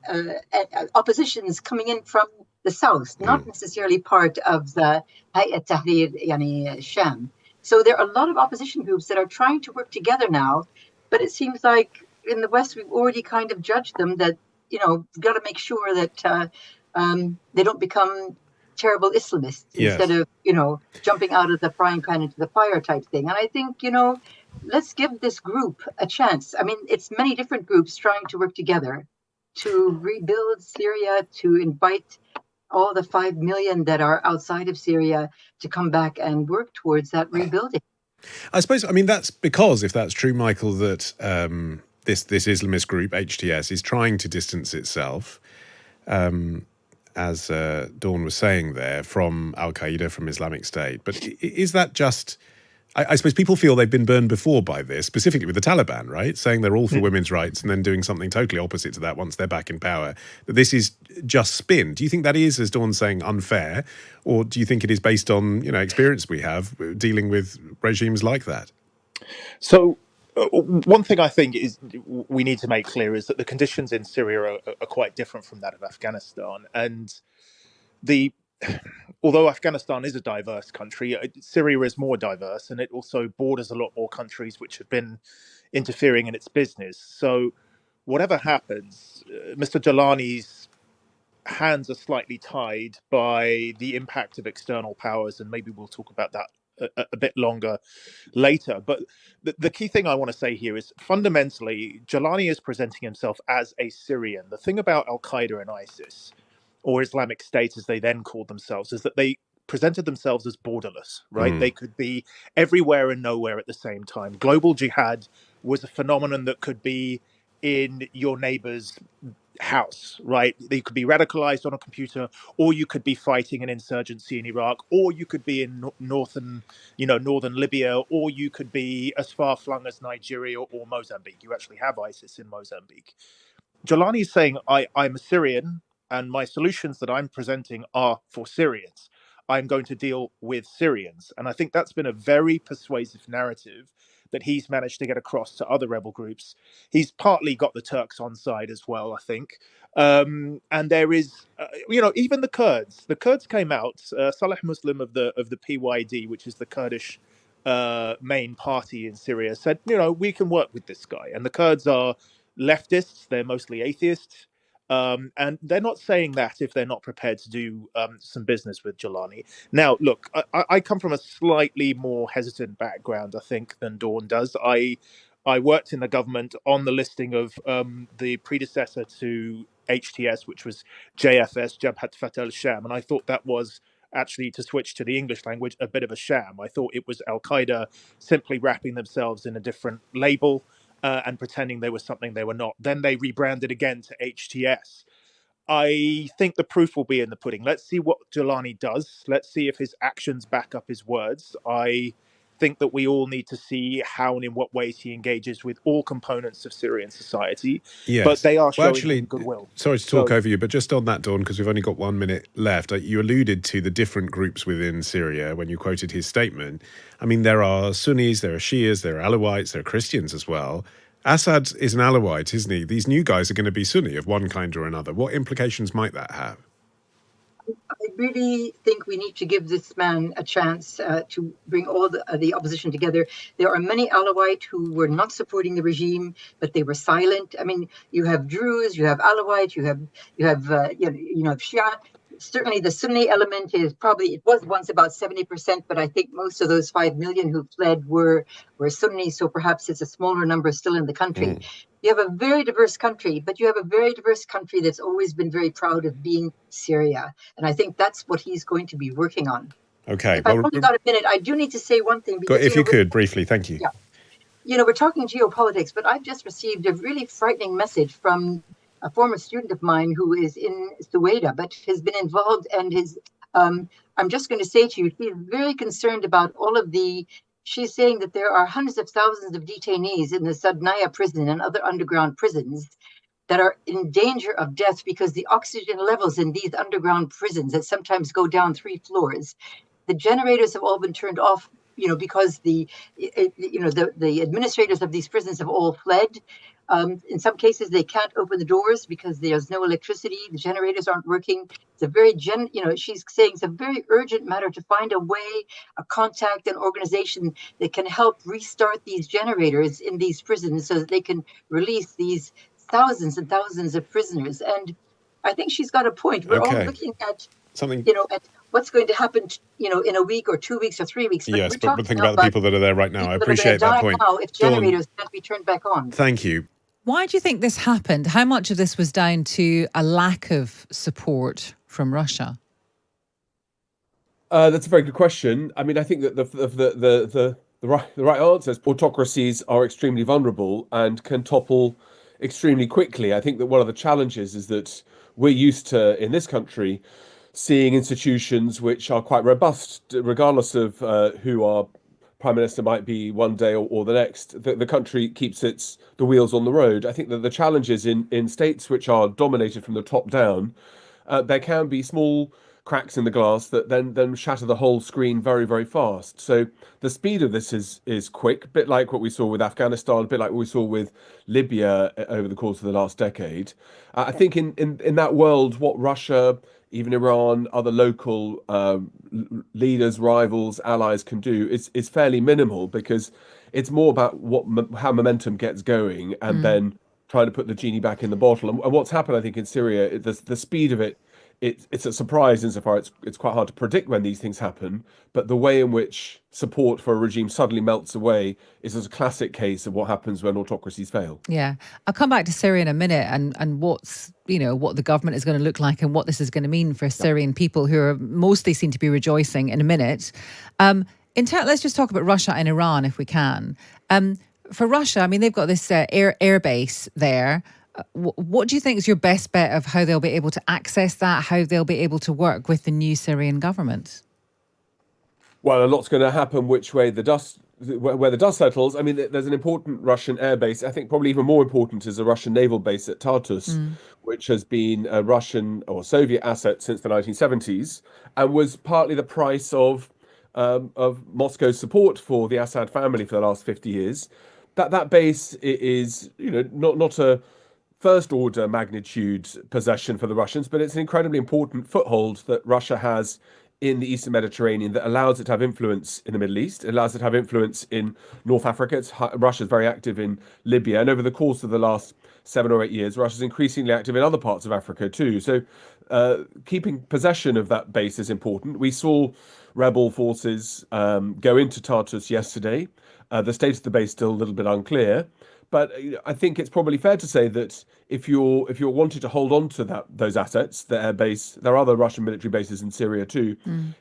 oppositions coming in from the south, not necessarily part of the Hayat Tahrir Yani Sham. So there are a lot of opposition groups that are trying to work together now, but it seems like in the West we've already kind of judged them that, we've got to make sure that they don't become terrible Islamists instead of, jumping out of the frying pan into the fire type thing. And I think, let's give this group a chance. I mean, it's many different groups trying to work together to rebuild Syria, to invite all the 5 million that are outside of Syria to come back and work towards that rebuilding. I suppose, that's because, if that's true, Michael, that this Islamist group, HTS, is trying to distance itself, as Dawn was saying there, from Al-Qaeda, from Islamic State. But is that just... I suppose people feel they've been burned before by this, specifically with the Taliban, right? Saying they're all for women's rights and then doing something totally opposite to that once they're back in power. That this is just spin. Do you think that is, as Dawn's saying, unfair? Or do you think it is based on, experience we have dealing with regimes like that? So one thing I think is we need to make clear is that the conditions in Syria are quite different from that of Afghanistan. And although Afghanistan is a diverse country, Syria is more diverse, and it also borders a lot more countries which have been interfering in its business. So whatever happens, Mr. Jalani's hands are slightly tied by the impact of external powers, and maybe we'll talk about that a bit longer later. But the key thing I want to say here is, fundamentally, Jalani is presenting himself as a Syrian. The thing about Al-Qaeda and ISIS, or Islamic State as they then called themselves, is that they presented themselves as borderless, right? They could be everywhere and nowhere at the same time. Global jihad was a phenomenon that could be in your neighbor's house, right? They could be radicalized on a computer, or you could be fighting an insurgency in Iraq, or you could be in northern Libya, or you could be as far flung as Nigeria or Mozambique. You actually have ISIS in Mozambique. Jalani is saying, I'm a Syrian, and my solutions that I'm presenting are for Syrians. I'm going to deal with Syrians. And I think that's been a very persuasive narrative that he's managed to get across to other rebel groups. He's partly got the Turks on side as well, I think. And there is, even the Kurds. The Kurds came out. Saleh Muslim of the PYD, which is the Kurdish main party in Syria, said, we can work with this guy. And the Kurds are leftists. They're mostly atheists. And they're not saying that if they're not prepared to do some business with Jolani. Now, look, I come from a slightly more hesitant background, I think, than Dawn does. I worked in the government on the listing of the predecessor to HTS, which was JFS, Jabhat Fatah al-Sham, and I thought that was actually, to switch to the English language, a bit of a sham. I thought it was Al-Qaeda simply wrapping themselves in a different label and pretending they were something they were not. Then they rebranded again to HTS. I think the proof will be in the pudding. Let's see what Jolani does. Let's see if his actions back up his words. I think that we all need to see how and in what ways he engages with all components of Syrian society. Yes. But they are showing actually, him goodwill. Sorry to talk over you, but just on that, Dawn, because we've only got 1 minute left, you alluded to the different groups within Syria when you quoted his statement. I mean, there are Sunnis, there are Shias, there are Alawites, there are Christians as well. Assad is an Alawite, isn't he? These new guys are going to be Sunni of one kind or another. What implications might that have? I really think we need to give this man a chance to bring all the opposition together. There are many Alawite who were not supporting the regime, but they were silent. I mean, you have Druze, you have Alawite, you have Shia. Certainly, the Sunni element is it was once about 70%, but I think most of those 5 million who fled were Sunni, so perhaps it's a smaller number still in the country. You have a very diverse country, but you have a very diverse country that's always been very proud of being Syria. And I think that's what he's going to be working on. Okay. If I've only got a minute, I do need to say one thing. Because, if you could, briefly, thank you. Yeah. We're talking geopolitics, but I've just received a really frightening message from a former student of mine who is in Sueda, but has been involved and I'm just going to say to you, she's very concerned about she's saying that there are hundreds of thousands of detainees in the Sadnaya prison and other underground prisons that are in danger of death because the oxygen levels in these underground prisons that sometimes go down 3 floors, the generators have all been turned off, because the administrators of these prisons have all fled. In some cases, they can't open the doors because there's no electricity. The generators aren't working. It's a very, she's saying it's a very urgent matter to find a way, a contact, an organization that can help restart these generators in these prisons so that they can release these thousands and thousands of prisoners. And I think she's got a point. We're all looking at at what's going to happen, in a week or 2 weeks or 3 weeks. But think about the people that are there right now. I appreciate that point. Now, if generators can't be turned back on. Thank you. Why do you think this happened? How much of this was down to a lack of support from Russia? That's a very good question. I mean, I think that the right answer is autocracies are extremely vulnerable and can topple extremely quickly. I think that one of the challenges is that we're used to, in this country, seeing institutions which are quite robust, regardless of who our prime minister might be one day or the next. The country keeps the wheels on the road. I think that the challenges in states which are dominated from the top down, there can be small cracks in the glass that then shatter the whole screen very, very fast. So the speed of this is quick, a bit like what we saw with Afghanistan, a bit like what we saw with Libya over the course of the last decade. I think in that world, what Russia, even Iran, other local leaders, rivals, allies can do is fairly minimal, because it's more about how momentum gets going and then trying to put the genie back in the bottle. And what's happened, I think, in Syria, the speed of it, it's a surprise insofar it's quite hard to predict when these things happen, but the way in which support for a regime suddenly melts away is a classic case of what happens when autocracies fail. Yeah. I'll come back to Syria in a minute and what's, what the government is going to look like and what this is going to mean for Syrian people who are mostly seem to be rejoicing in a minute. Let's just talk about Russia and Iran if we can. For Russia, I mean, they've got this air base there. What do you think is your best bet of how they'll be able to access that, how they'll be able to work with the new Syrian government? Well, a lot's going to happen which way the dust where the dust settles, I mean, there's an important Russian air base. I think probably even more important is a Russian naval base at Tartus, which has been a Russian or Soviet asset since the 1970s, and was partly the price of Moscow's support for the Assad family for the last 50 years. That base is, not a first order magnitude possession for the Russians, but it's an incredibly important foothold that Russia has in the Eastern Mediterranean that allows it to have influence in the Middle East. It allows it to have influence in North Africa. Russia's very active in Libya. And over the course of the last 7 or 8 years, Russia's increasingly active in other parts of Africa too. So keeping possession of that base is important. We saw rebel forces go into Tartus yesterday. The state of the base still a little bit unclear. But I think it's probably fair to say that if you're wanting to hold on to those assets, the air base, there are other Russian military bases in Syria too.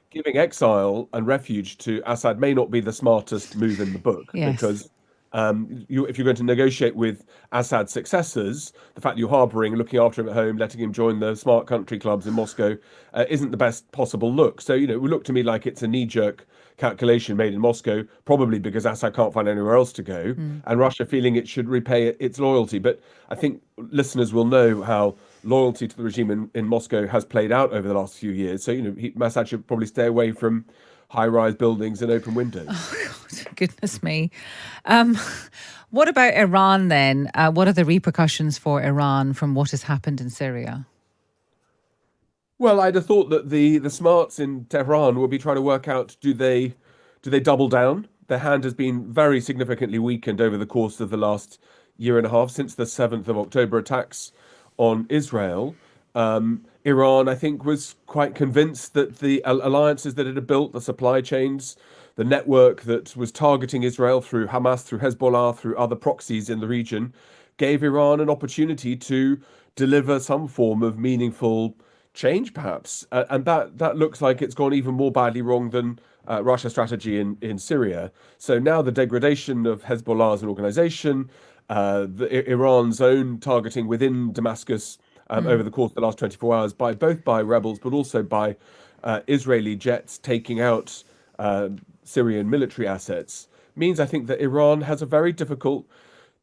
Giving exile and refuge to Assad may not be the smartest move in the book, because if you're going to negotiate with Assad's successors, the fact that you're harboring, looking after him at home, letting him join the smart country clubs in Moscow isn't the best possible look. So, it would look to me like it's a knee-jerk calculation made in Moscow, probably because Assad can't find anywhere else to go, and Russia feeling it should repay its loyalty. But I think listeners will know how loyalty to the regime in Moscow has played out over the last few years. So, Assad should probably stay away from high-rise buildings and open windows. Oh, God, goodness me. What about Iran then? What are the repercussions for Iran from what has happened in Syria? Well, I'd have thought that the smarts in Tehran will be trying to work out, do they double down? Their hand has been very significantly weakened over the course of the last year and a half since the 7th of October attacks on Israel. Iran, I think, was quite convinced that the alliances that it had built, the supply chains, the network that was targeting Israel through Hamas, through Hezbollah, through other proxies in the region, gave Iran an opportunity to deliver some form of meaningful change, perhaps. And that looks like it's gone even more badly wrong than Russia's strategy in Syria. So now the degradation of Hezbollah as an organization, Iran's own targeting within Damascus over the course of the last 24 hours both by rebels, but also by Israeli jets taking out Syrian military assets, means I think that Iran has a very difficult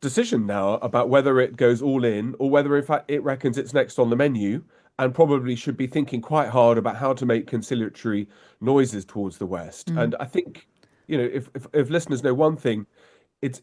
decision now about whether it goes all in or whether in fact it reckons it's next on the menu, and probably should be thinking quite hard about how to make conciliatory noises towards the West. And I think, if listeners know one thing, it's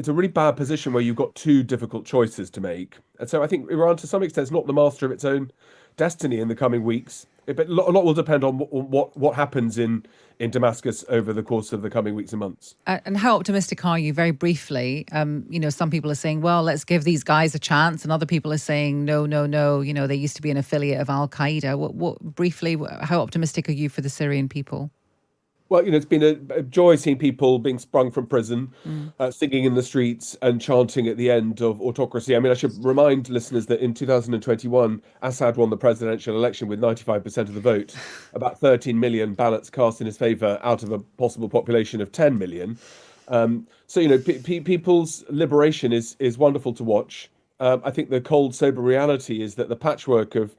a really bad position where you've got two difficult choices to make. And so I think Iran, to some extent, is not the master of its own destiny in the coming weeks. But a lot will depend on what happens in Damascus over the course of the coming weeks and months. And how optimistic are you, very briefly? Some people are saying, well, let's give these guys a chance. And other people are saying, no. They used to be an affiliate of Al-Qaeda. Briefly, how optimistic are you for the Syrian people? Well, it's been a joy seeing people being sprung from prison, singing in the streets and chanting at the end of autocracy. I mean, I should remind listeners that in 2021, Assad won the presidential election with 95% of the vote, about 13 million ballots cast in his favor out of a possible population of 10 million. People's liberation is wonderful to watch. I think the cold, sober reality is that the patchwork of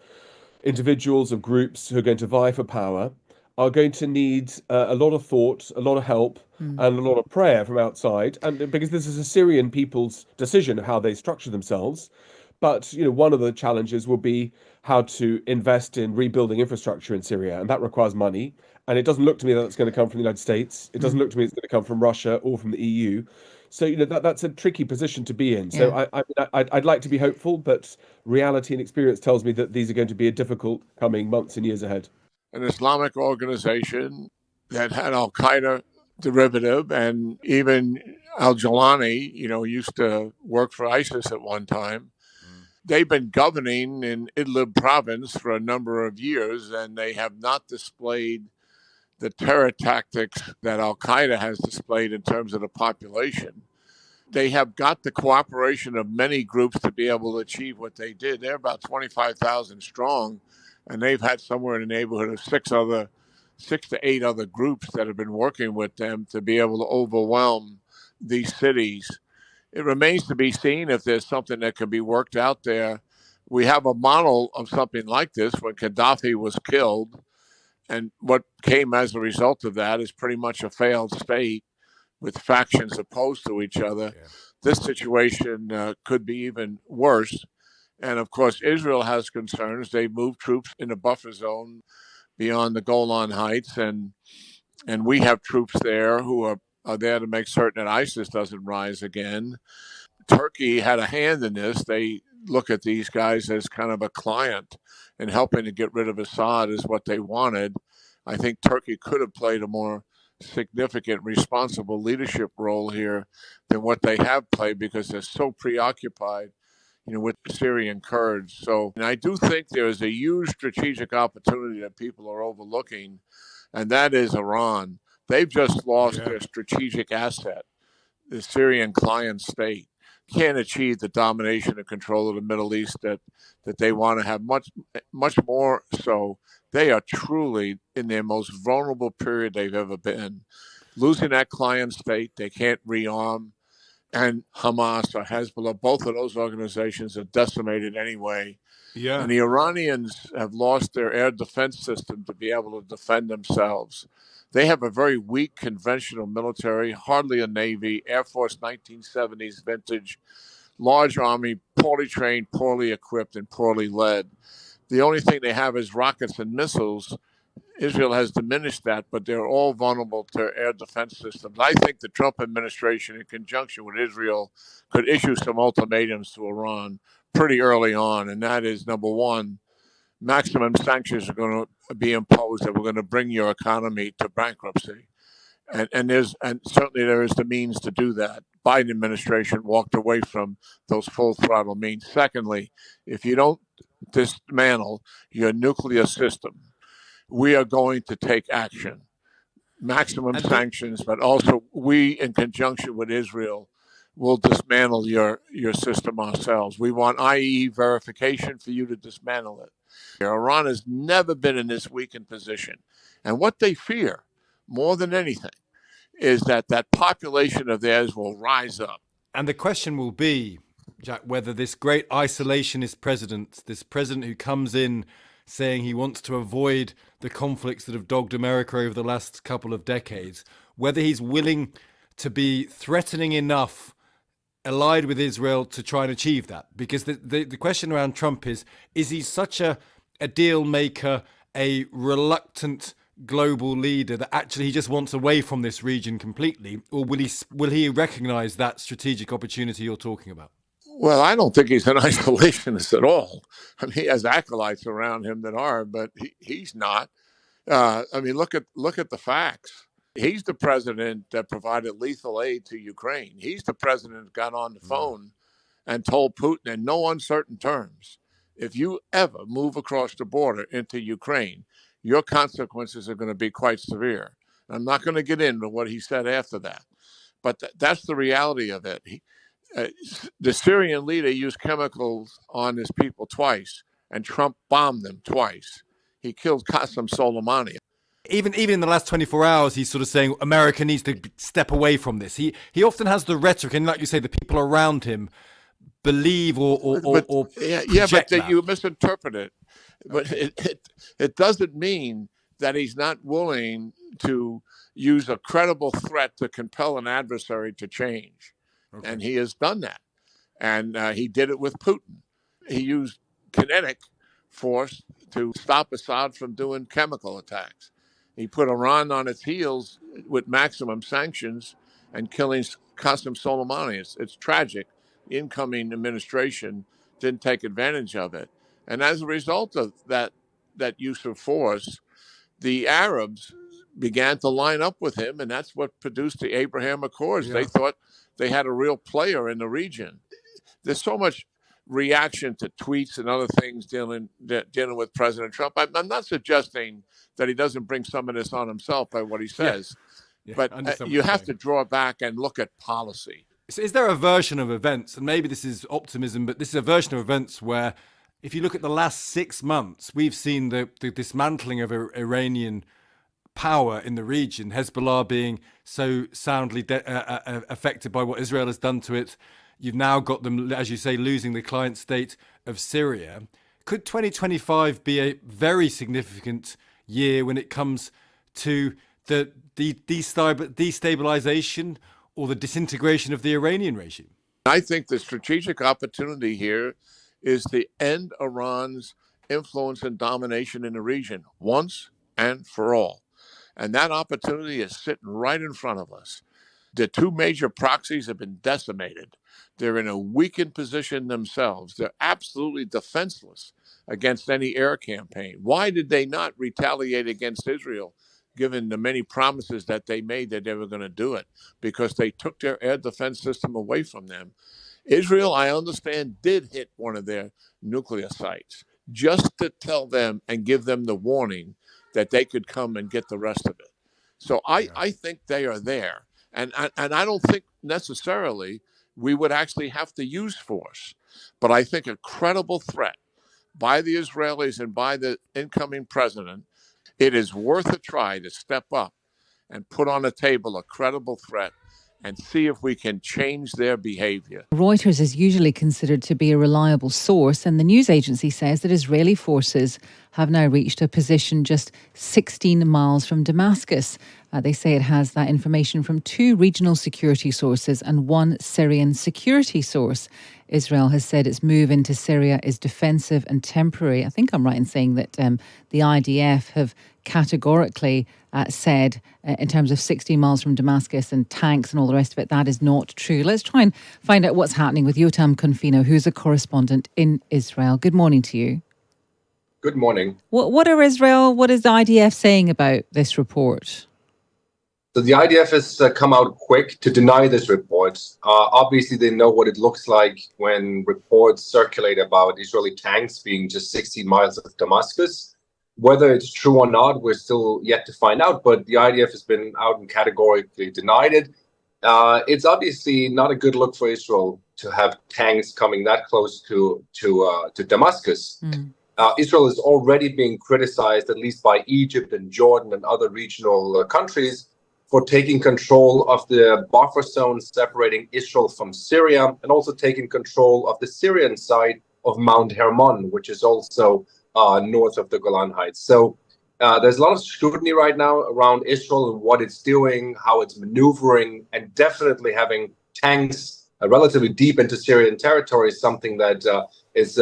individuals, of groups who are going to vie for power are going to need a lot of thought, a lot of help, and a lot of prayer from outside. And because this is a Syrian people's decision of how they structure themselves. But, one of the challenges will be how to invest in rebuilding infrastructure in Syria. And that requires money. And it doesn't look to me that it's going to come from the United States. It doesn't look to me it's going to come from Russia or from the EU. So, that's a tricky position to be in. So I'd like to be hopeful, but reality and experience tells me that these are going to be a difficult coming months and years ahead. An Islamic organization that had Al-Qaeda derivative, and even al-Jilani, used to work for ISIS at one time. They've been governing in Idlib province for a number of years, and they have not displayed the terror tactics that Al-Qaeda has displayed in terms of the population. They have got the cooperation of many groups to be able to achieve what they did. They're about 25,000 strong. And they've had somewhere in the neighborhood of 6 to 8 other groups that have been working with them to be able to overwhelm these cities. It remains to be seen if there's something that can be worked out there. We have a model of something like this when Gaddafi was killed, and what came as a result of that is pretty much a failed state. with factions opposed to each other, this situation could be even worse. And of course, Israel has concerns. They moved troops in a buffer zone beyond the Golan Heights, and we have troops there who are there to make certain that ISIS doesn't rise again. Turkey had a hand in this. They look at these guys as kind of a client, and helping to get rid of Assad is what they wanted. I think Turkey could have played a more significant, responsible leadership role here than what they have played, because they're so preoccupied, with the Syrian Kurds. So, and I do think there is a huge strategic opportunity that people are overlooking, and that is Iran. They've just lost their strategic asset, the Syrian client state. Can't achieve the domination and control of the Middle East that they want to have, much more so. They are truly in their most vulnerable period they've ever been. Losing that client state, they can't rearm. And Hamas or Hezbollah, both of those organizations are decimated anyway. Yeah. And the Iranians have lost their air defense system to be able to defend themselves. They have a very weak conventional military, hardly a navy, Air Force 1970s vintage, large army, poorly trained, poorly equipped, and poorly led. The only thing they have is rockets and missiles. Israel has diminished that, but they're all vulnerable to air defense systems. I think the Trump administration, in conjunction with Israel, could issue some ultimatums to Iran pretty early on, and that is, number one, maximum sanctions are going to be imposed that we're going to bring your economy to bankruptcy. And certainly there is the means to do that. Biden administration walked away from those full throttle means. Secondly, if you don't dismantle your nuclear system, we are going to take action, maximum sanctions, but also we, in conjunction with Israel, will dismantle your system ourselves. We want IEE verification for you to dismantle it. Iran has never been in this weakened position. And what they fear, more than anything, is that population of theirs will rise up. And the question will be, Jack, whether this great isolationist president, this president who comes in saying he wants to avoid the conflicts that have dogged America over the last couple of decades, whether he's willing to be threatening enough, allied with Israel, to try and achieve that. Because the question around Trump is he such a deal maker, a reluctant global leader that actually he just wants away from this region completely, or will he recognize that strategic opportunity you're talking about? Well, I don't think he's an isolationist at all. I mean, he has acolytes around him that are, but he's not. I mean, look at the facts. He's the president that provided lethal aid to Ukraine. He's the president that got on the phone and told Putin in no uncertain terms, if you ever move across the border into Ukraine, your consequences are going to be quite severe. I'm not going to get into what he said after that, but that's the reality of it. The Syrian leader used chemicals on his people twice, and Trump bombed them twice. He killed Qasem Soleimani. Even in the last 24 hours, he's sort of saying America needs to step away from this. He often has the rhetoric, and like you say, the people around him believe or but you misinterpret it. But it doesn't mean that he's not willing to use a credible threat to compel an adversary to change. Okay. And he has done that. And he did it with Putin. He used kinetic force to stop Assad from doing chemical attacks. He put Iran on its heels with maximum sanctions and killing Qasem Soleimani. It's tragic. The incoming administration didn't take advantage of it. And as a result of that use of force, the Arabs began to line up with him, and that's what produced the Abraham Accords. Yeah. They thought they had a real player in the region. There's so much reaction to tweets and other things dealing with President Trump. I'm not suggesting that he doesn't bring some of this on himself by what he says, but you have to draw back and look at policy. So is there a version of events, and maybe this is optimism, but this is a version of events where, if you look at the last 6 months, we've seen the dismantling of Iranian power in the region, Hezbollah being so soundly affected by what Israel has done to it. You've now got them, as you say, losing the client state of Syria. Could 2025 be a very significant year when it comes to the destabilization or the disintegration of the Iranian regime? I think the strategic opportunity here is to end Iran's influence and domination in the region once and for all. And that opportunity is sitting right in front of us. The two major proxies have been decimated. They're in a weakened position themselves. They're absolutely defenseless against any air campaign. Why did they not retaliate against Israel, given the many promises that they made that they were going to do it? Because they took their air defense system away from them. Israel, I understand, did hit one of their nuclear sites just to tell them and give them the warning that they could come and get the rest of it. So I think they are there. And I don't think necessarily we would actually have to use force. But I think a credible threat by the Israelis and by the incoming president, it is worth a try to step up and put on the table a credible threat and see if we can change their behavior. Reuters is usually considered to be a reliable source, and the news agency says that Israeli forces have now reached a position just 16 miles from Damascus. They say it has that information from 2 regional security sources and 1 Syrian security source. Israel has said its move into Syria is defensive and temporary. I think I'm right in saying that the IDF have categorically said, in terms of 16 miles from Damascus and tanks and all the rest of it, that is not true. Let's try and find out what's happening with Yotam Confino, who's a correspondent in Israel. Good morning to you. Good morning. What is the IDF saying about this report? So the IDF has come out quick to deny this report. Obviously, they know what it looks like when reports circulate about Israeli tanks being just 16 miles of Damascus. Whether it's true or not, we're still yet to find out, but the IDF has been out and categorically denied it. It's obviously not a good look for Israel to have tanks coming that close to Damascus. Israel is already being criticized, at least by Egypt and Jordan and other regional countries, for taking control of the buffer zone separating Israel from Syria, and also taking control of the Syrian side of Mount Hermon, which is also north of the Golan Heights. So there's a lot of scrutiny right now around Israel and what it's doing, how it's maneuvering, and definitely having tanks relatively deep into Syrian territory is something that is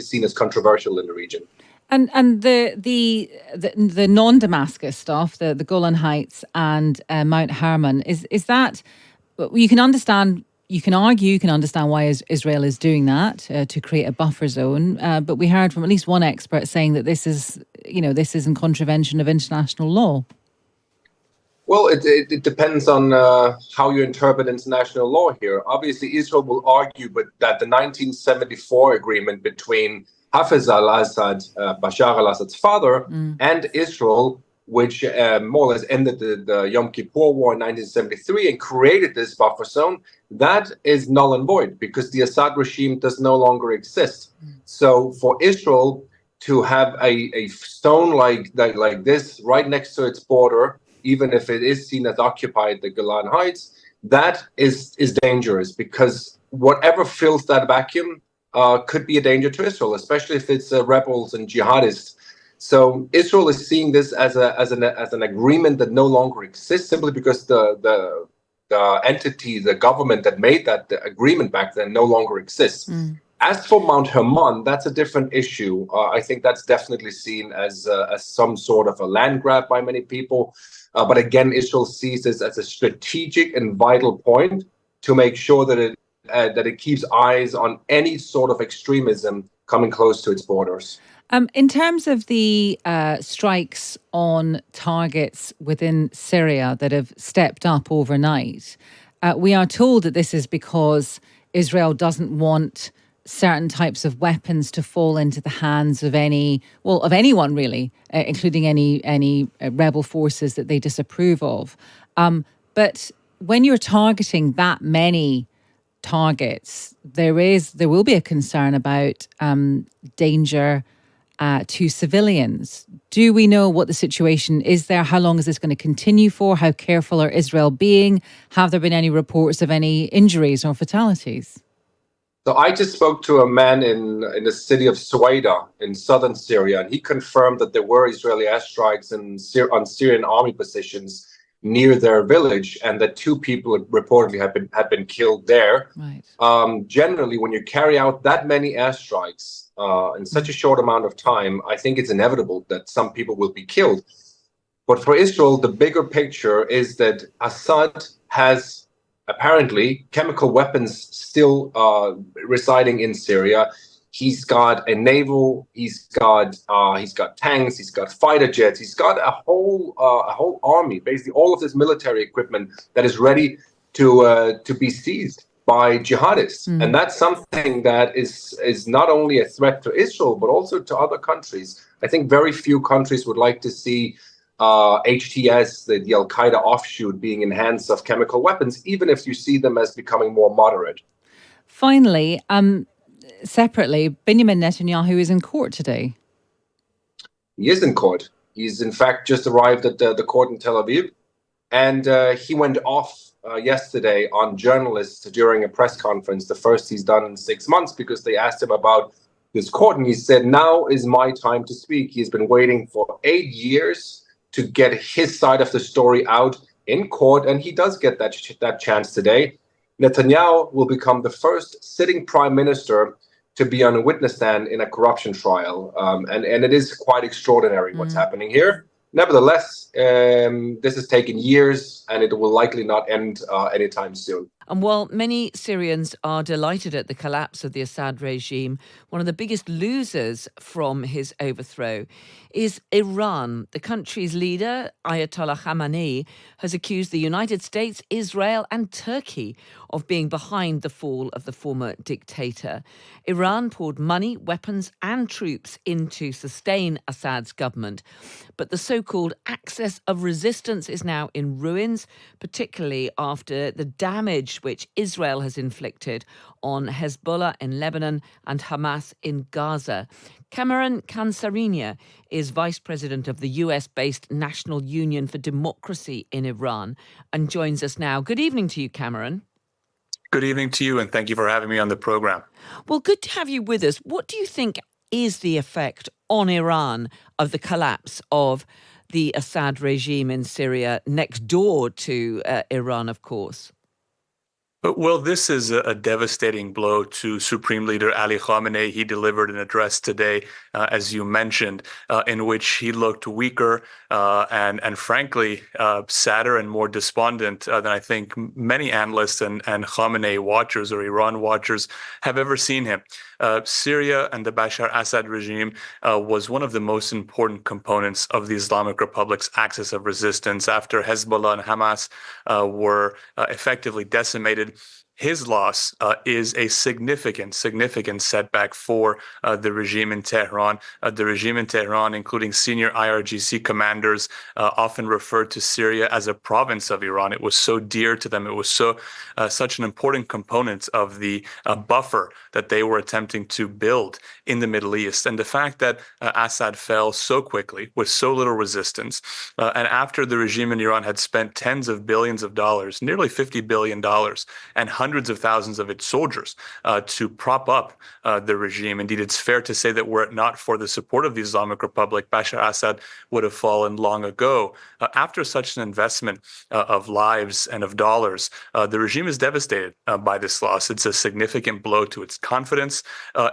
seen as controversial in the region. And the non-Damascus stuff, the Golan Heights and Mount Hermon, is that, you can understand, you can argue, you can understand why Israel is doing that to create a buffer zone. But we heard from at least one expert saying that this is in contravention of international law. Well, it depends on how you interpret international law here. Obviously, Israel will argue that the 1974 agreement between Hafez al-Assad, Bashar al-Assad's father, and Israel, which more or less ended the Yom Kippur War in 1973 and created this buffer zone, that is null and void because the Assad regime does no longer exist. So for Israel to have a stone like this right next to its border, even if it is seen as occupied, the Golan Heights, that is dangerous because whatever fills that vacuum could be a danger to Israel, especially if it's rebels and jihadists. So Israel is seeing this as an agreement that no longer exists, simply because the entity, the government that made that agreement back then no longer exists. As for Mount Hermon, that's a different issue. I think that's definitely seen as some sort of a land grab by many people. But again, Israel sees this as a strategic and vital point to make sure that it keeps eyes on any sort of extremism coming close to its borders. In terms of the strikes on targets within Syria that have stepped up overnight, we are told that this is because Israel doesn't want certain types of weapons to fall into the hands of anyone really, including any rebel forces that they disapprove of. But when you're targeting that many targets, there will be a concern about danger to civilians. Do we know what the situation is there? How long is this going to continue for? How careful are Israel being? Have there been any reports of any injuries or fatalities? So I just spoke to a man in the city of Suwaida in southern Syria, and he confirmed that there were Israeli airstrikes on Syrian army positions near their village, and that 2 people reportedly had been killed there. Right. Generally, when you carry out that many airstrikes in such a short amount of time, I think it's inevitable that some people will be killed. But for Israel, the bigger picture is that Assad has apparently chemical weapons still residing in Syria. He's got a naval. He's got tanks. He's got fighter jets. He's got a whole army. Basically, all of this military equipment that is ready to be seized by jihadists, and that's something that is not only a threat to Israel but also to other countries. I think very few countries would like to see HTS, the Al Qaeda offshoot, being in hands of chemical weapons, even if you see them as becoming more moderate. Finally, separately, Benjamin Netanyahu is in court today. He is in court. He's in fact just arrived at the court in Tel Aviv, and he went off yesterday on journalists during a press conference, the first he's done in 6 months, because they asked him about this court, and he said, "Now is my time to speak." He's been waiting for 8 years to get his side of the story out in court, and he does get that chance today. Netanyahu will become the first sitting prime minister to be on a witness stand in a corruption trial, and it is quite extraordinary what's happening here. Nevertheless, this has taken years, and it will likely not end anytime soon. And while many Syrians are delighted at the collapse of the Assad regime, one of the biggest losers from his overthrow is Iran. The country's leader, Ayatollah Khamenei, has accused the United States, Israel and Turkey of being behind the fall of the former dictator. Iran poured money, weapons and troops in to sustain Assad's government. But the so-called axis of resistance is now in ruins, particularly after the damage which Israel has inflicted on Hezbollah in Lebanon and Hamas in Gaza. Cameron Kansarinia is vice president of the US-based National Union for Democracy in Iran and joins us now. Good evening to you, Cameron. Good evening to you, and thank you for having me on the program. Well, good to have you with us. What do you think is the effect on Iran of the collapse of the Assad regime in Syria, next door to Iran, of course? Well, this is a devastating blow to Supreme Leader Ali Khamenei. He delivered an address today, as you mentioned, in which he looked weaker and frankly, sadder and more despondent than I think many analysts and Khamenei watchers or Iran watchers have ever seen him. Syria and the Bashar Assad regime was one of the most important components of the Islamic Republic's axis of resistance after Hezbollah and Hamas were effectively decimated. His loss is a significant setback for the regime in Tehran. The regime in Tehran, including senior IRGC commanders, often referred to Syria as a province of Iran. It was so dear to them. It was such an important component of the buffer that they were attempting to build in the Middle East. And the fact that Assad fell so quickly with so little resistance, and after the regime in Iran had spent tens of billions of dollars, nearly $50 billion, and hundreds of thousands of its soldiers to prop up the regime. Indeed, it's fair to say that were it not for the support of the Islamic Republic, Bashar Assad would have fallen long ago. After such an investment of lives and of dollars, the regime is devastated by this loss. It's a significant blow to its confidence,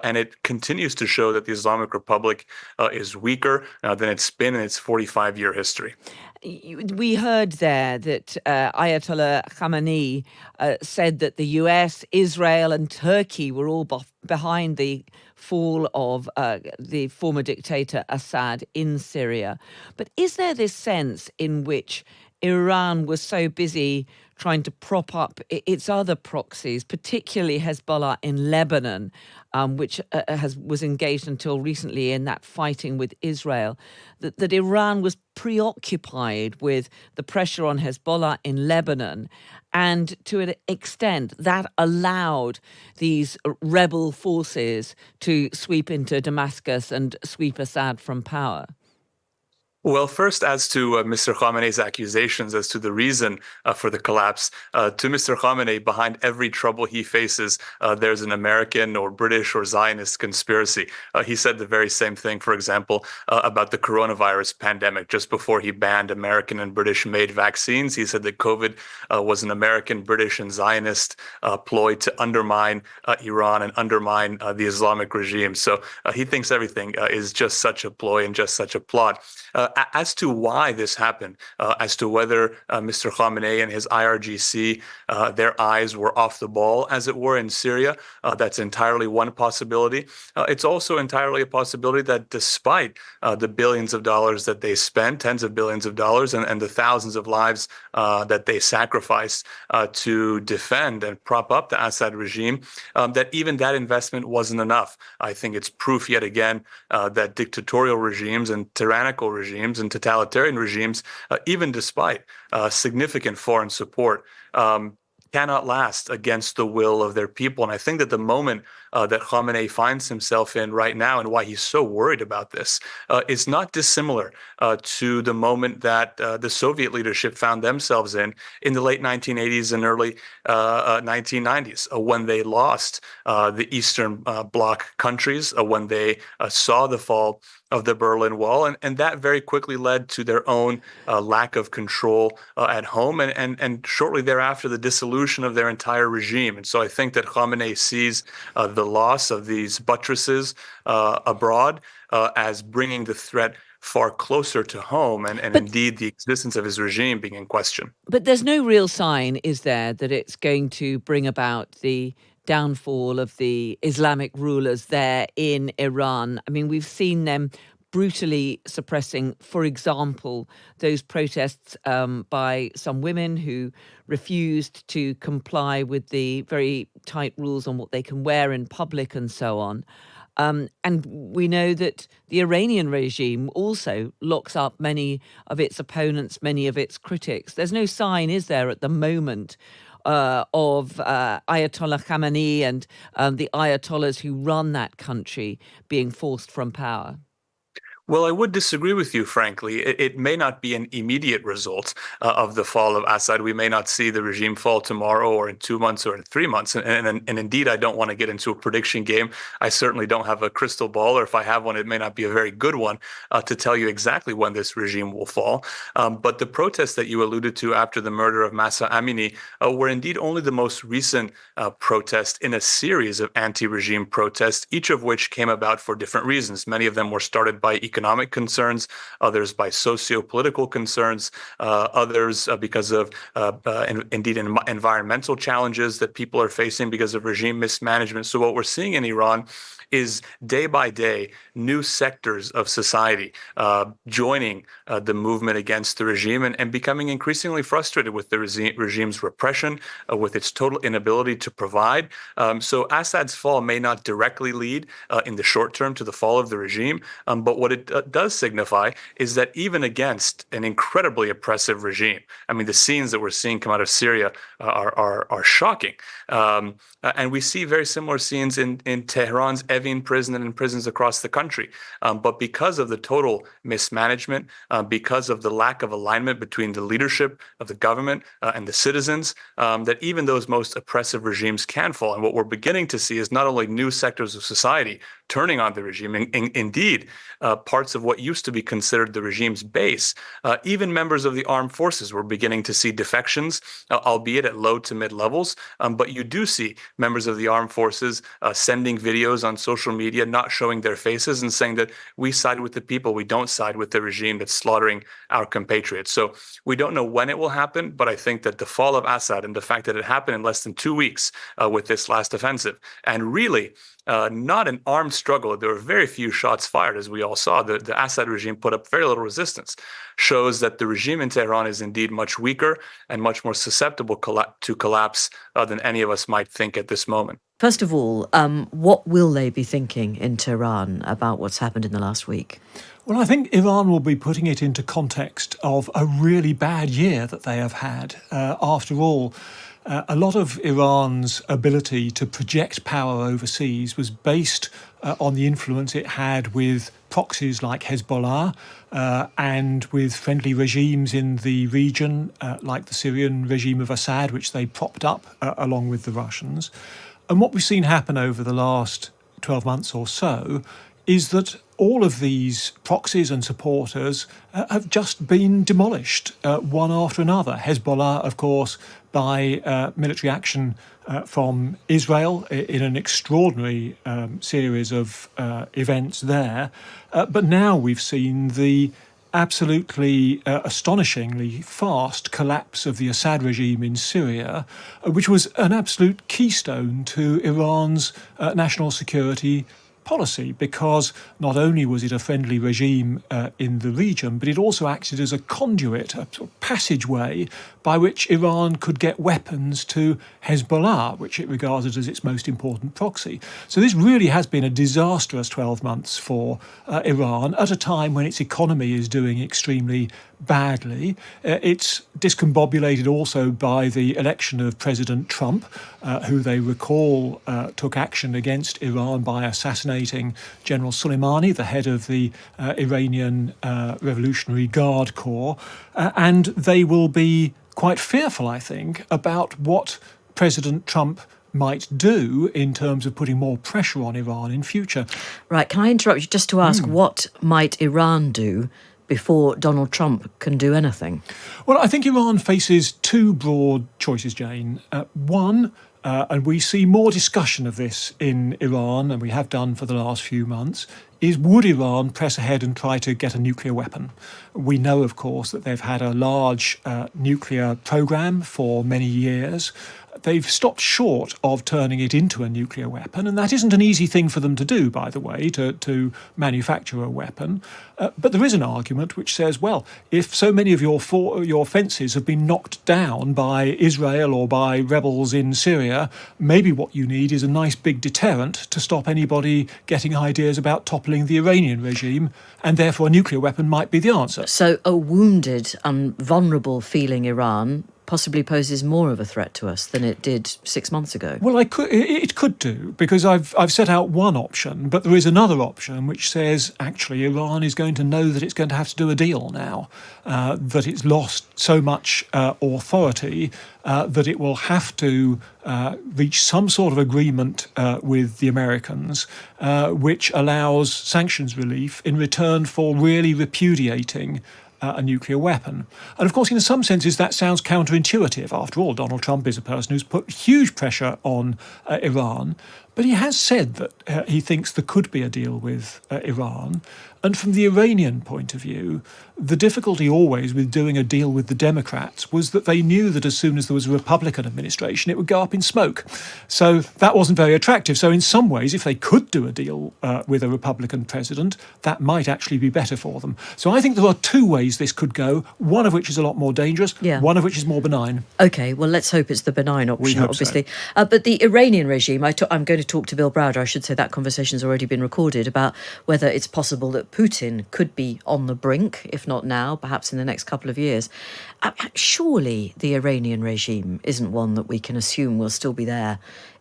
and it continues to show that the Islamic Republic is weaker than it's been in its 45-year history. We heard there that Ayatollah Khamenei said that the US, Israel and Turkey were all behind the fall of the former dictator Assad in Syria. But is there this sense in which Iran was so busy trying to prop up its other proxies, particularly Hezbollah in Lebanon, which was engaged until recently in that fighting with Israel, that Iran was preoccupied with the pressure on Hezbollah in Lebanon, and to an extent that allowed these rebel forces to sweep into Damascus and sweep Assad from power? Well, first, as to Mr. Khamenei's accusations as to the reason for the collapse, to Mr. Khamenei, behind every trouble he faces, there's an American or British or Zionist conspiracy. He said the very same thing, for example, about the coronavirus pandemic. Just before he banned American and British-made vaccines, he said that COVID was an American, British, and Zionist ploy to undermine Iran and undermine the Islamic regime. So he thinks everything is just such a ploy and just such a plot. As to why this happened, as to whether Mr. Khamenei and his IRGC, their eyes were off the ball, as it were, in Syria, that's entirely one possibility. It's also entirely a possibility that despite the billions of dollars that they spent, tens of billions of dollars, and the thousands of lives that they sacrificed to defend and prop up the Assad regime, that even that investment wasn't enough. I think it's proof yet again that dictatorial regimes and tyrannical regimes and totalitarian regimes, even despite significant foreign support, cannot last against the will of their people. And I think that the moment that Khamenei finds himself in right now, and why he's so worried about this, is not dissimilar to the moment that the Soviet leadership found themselves in the late 1980s and early 1990s, when they lost the Eastern Bloc countries, when they saw the fall of the Berlin Wall, and that very quickly led to their own lack of control at home, and shortly thereafter the dissolution of their entire regime. And so I think that Khamenei sees the loss of these buttresses abroad as bringing the threat far closer to home, and indeed the existence of his regime being in question. But there's no real sign, is there, that it's going to bring about the downfall of the Islamic rulers there in Iran? I mean, we've seen them brutally suppressing, for example, those protests by some women who refused to comply with the very tight rules on what they can wear in public and so on. And we know that the Iranian regime also locks up many of its opponents, many of its critics. There's no sign, is there, at the moment, of Ayatollah Khamenei and the Ayatollahs who run that country being forced from power? Well, I would disagree with you, frankly. It may not be an immediate result of the fall of Assad. We may not see the regime fall tomorrow or in 2 months or in 3 months. And indeed, I don't want to get into a prediction game. I certainly don't have a crystal ball, or if I have one, it may not be a very good one to tell you exactly when this regime will fall. But the protests that you alluded to after the murder of Mahsa Amini were indeed only the most recent protest in a series of anti-regime protests, each of which came about for different reasons. Many of them were started by economic concerns, others by socio-political concerns, others because of indeed environmental challenges that people are facing because of regime mismanagement. So what we're seeing in Iran is day by day new sectors of society joining the movement against the regime and becoming increasingly frustrated with the regime's repression, with its total inability to provide. So Assad's fall may not directly lead in the short term to the fall of the regime, but what it does signify is that even against an incredibly oppressive regime, I mean, the scenes that we're seeing come out of Syria are shocking. And we see very similar scenes in Tehran's Evin prison and in prisons across the country. But because of the total mismanagement, because of the lack of alignment between the leadership of the government and the citizens, that even those most oppressive regimes can fall. And what we're beginning to see is not only new sectors of society turning on the regime, indeed, parts of what used to be considered the regime's base, even members of the armed forces were beginning to see defections, albeit at low to mid levels. But you do see members of the armed forces sending videos on social media, not showing their faces and saying that we side with the people, we don't side with the regime that's slaughtering our compatriots. So we don't know when it will happen, but I think that the fall of Assad and the fact that it happened in less than 2 weeks with this last offensive, and really not an armed struggle. There were very few shots fired, as we all saw. The Assad regime put up very little resistance, shows that the regime in Tehran is indeed much weaker and much more susceptible to collapse than any of us might think at this moment. First of all, what will they be thinking in Tehran about what's happened in the last week? Well, I think Iran will be putting it into context of a really bad year that they have had. After all, a lot of Iran's ability to project power overseas was based on the influence it had with proxies like Hezbollah and with friendly regimes in the region, like the Syrian regime of Assad, which they propped up along with the Russians. And what we've seen happen over the last 12 months or so is that all of these proxies and supporters have just been demolished one after another. Hezbollah, of course, by military action from Israel in an extraordinary series of events there. But now we've seen the absolutely astonishingly fast collapse of the Assad regime in Syria, which was an absolute keystone to Iran's national security policy, because not only was it a friendly regime in the region, but it also acted as a conduit, a sort of passageway by which Iran could get weapons to Hezbollah, which it regarded as its most important proxy. So this really has been a disastrous 12 months for Iran at a time when its economy is doing extremely badly. It's discombobulated also by the election of President Trump, who they recall took action against Iran by assassinating General Soleimani, the head of the Iranian Revolutionary Guard Corps. And they will be quite fearful, I think, about what President Trump might do in terms of putting more pressure on Iran in future. Right, can I interrupt you just to ask, what might Iran do before Donald Trump can do anything? Well, I think Iran faces two broad choices, Jane. One, and we see more discussion of this in Iran, and we have done for the last few months, is would Iran press ahead and try to get a nuclear weapon? We know, of course, that they've had a large nuclear program for many years. They've stopped short of turning it into a nuclear weapon, and that isn't an easy thing for them to do, by the way, to manufacture a weapon. But there is an argument which says, well, if so many of your fences have been knocked down by Israel or by rebels in Syria, maybe what you need is a nice big deterrent to stop anybody getting ideas about toppling the Iranian regime, and therefore a nuclear weapon might be the answer. So a wounded and vulnerable feeling Iran possibly poses more of a threat to us than it did 6 months ago. Well, it could do, because I've set out one option, but there is another option which says actually Iran is going to know that it's going to have to do a deal now, that it's lost so much authority that it will have to reach some sort of agreement with the Americans, which allows sanctions relief in return for really repudiating a nuclear weapon. And of course, in some senses, that sounds counterintuitive. After all, Donald Trump is a person who's put huge pressure on Iran, but he has said that he thinks there could be a deal with Iran. And from the Iranian point of view, the difficulty always with doing a deal with the Democrats was that they knew that as soon as there was a Republican administration, it would go up in smoke. So that wasn't very attractive. So in some ways, if they could do a deal with a Republican president, that might actually be better for them. So I think there are two ways this could go, one of which is a lot more dangerous, one of which is more benign. OK, well, let's hope it's the benign option, obviously. So. But the Iranian regime, I'm going to talk to Bill Browder, I should say that conversation's already been recorded, about whether it's possible that Putin could be on the brink, if not now, perhaps in the next couple of years. Surely the Iranian regime isn't one that we can assume will still be there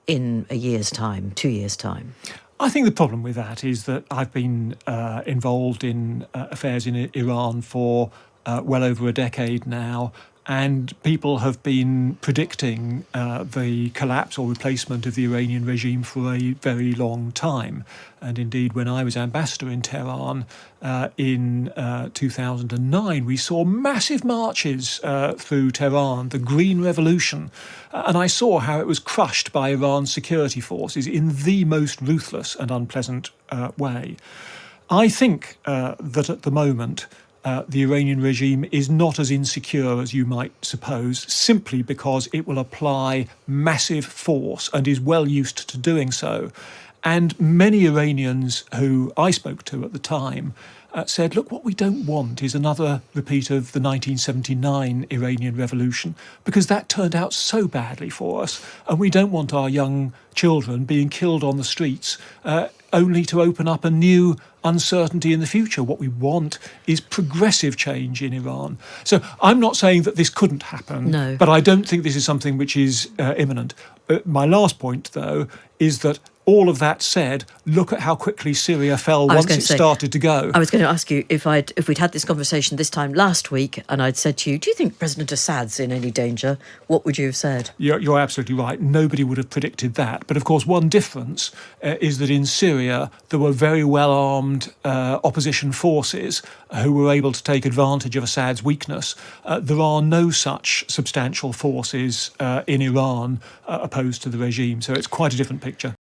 in a year's time, 2 years' time. I think the problem with that is that I've been involved in affairs in Iran for well over a decade now, and people have been predicting the collapse or replacement of the Iranian regime for a very long time. And indeed, when I was ambassador in Tehran in 2009, we saw massive marches through Tehran, the Green Revolution. And I saw how it was crushed by Iran's security forces in the most ruthless and unpleasant way. I think that at the moment, the Iranian regime is not as insecure as you might suppose, simply because it will apply massive force and is well used to doing so. And many Iranians who I spoke to at the time said, look, what we don't want is another repeat of the 1979 Iranian Revolution, because that turned out so badly for us, and we don't want our young children being killed on the streets only to open up a new uncertainty in the future. What we want is progressive change in Iran. So I'm not saying that this couldn't happen, No. but I don't think this is something which is imminent. My last point, though, is that all of that said, look at how quickly Syria fell once it started to go. I was going to ask you if we'd had this conversation this time last week, and I'd said to you, do you think President Assad's in any danger? What would you have said? You're absolutely right. Nobody would have predicted that. But of course, one difference is that in Syria, there were very well-armed opposition forces who were able to take advantage of Assad's weakness. There are no such substantial forces in Iran opposed to the regime. So it's quite a different picture.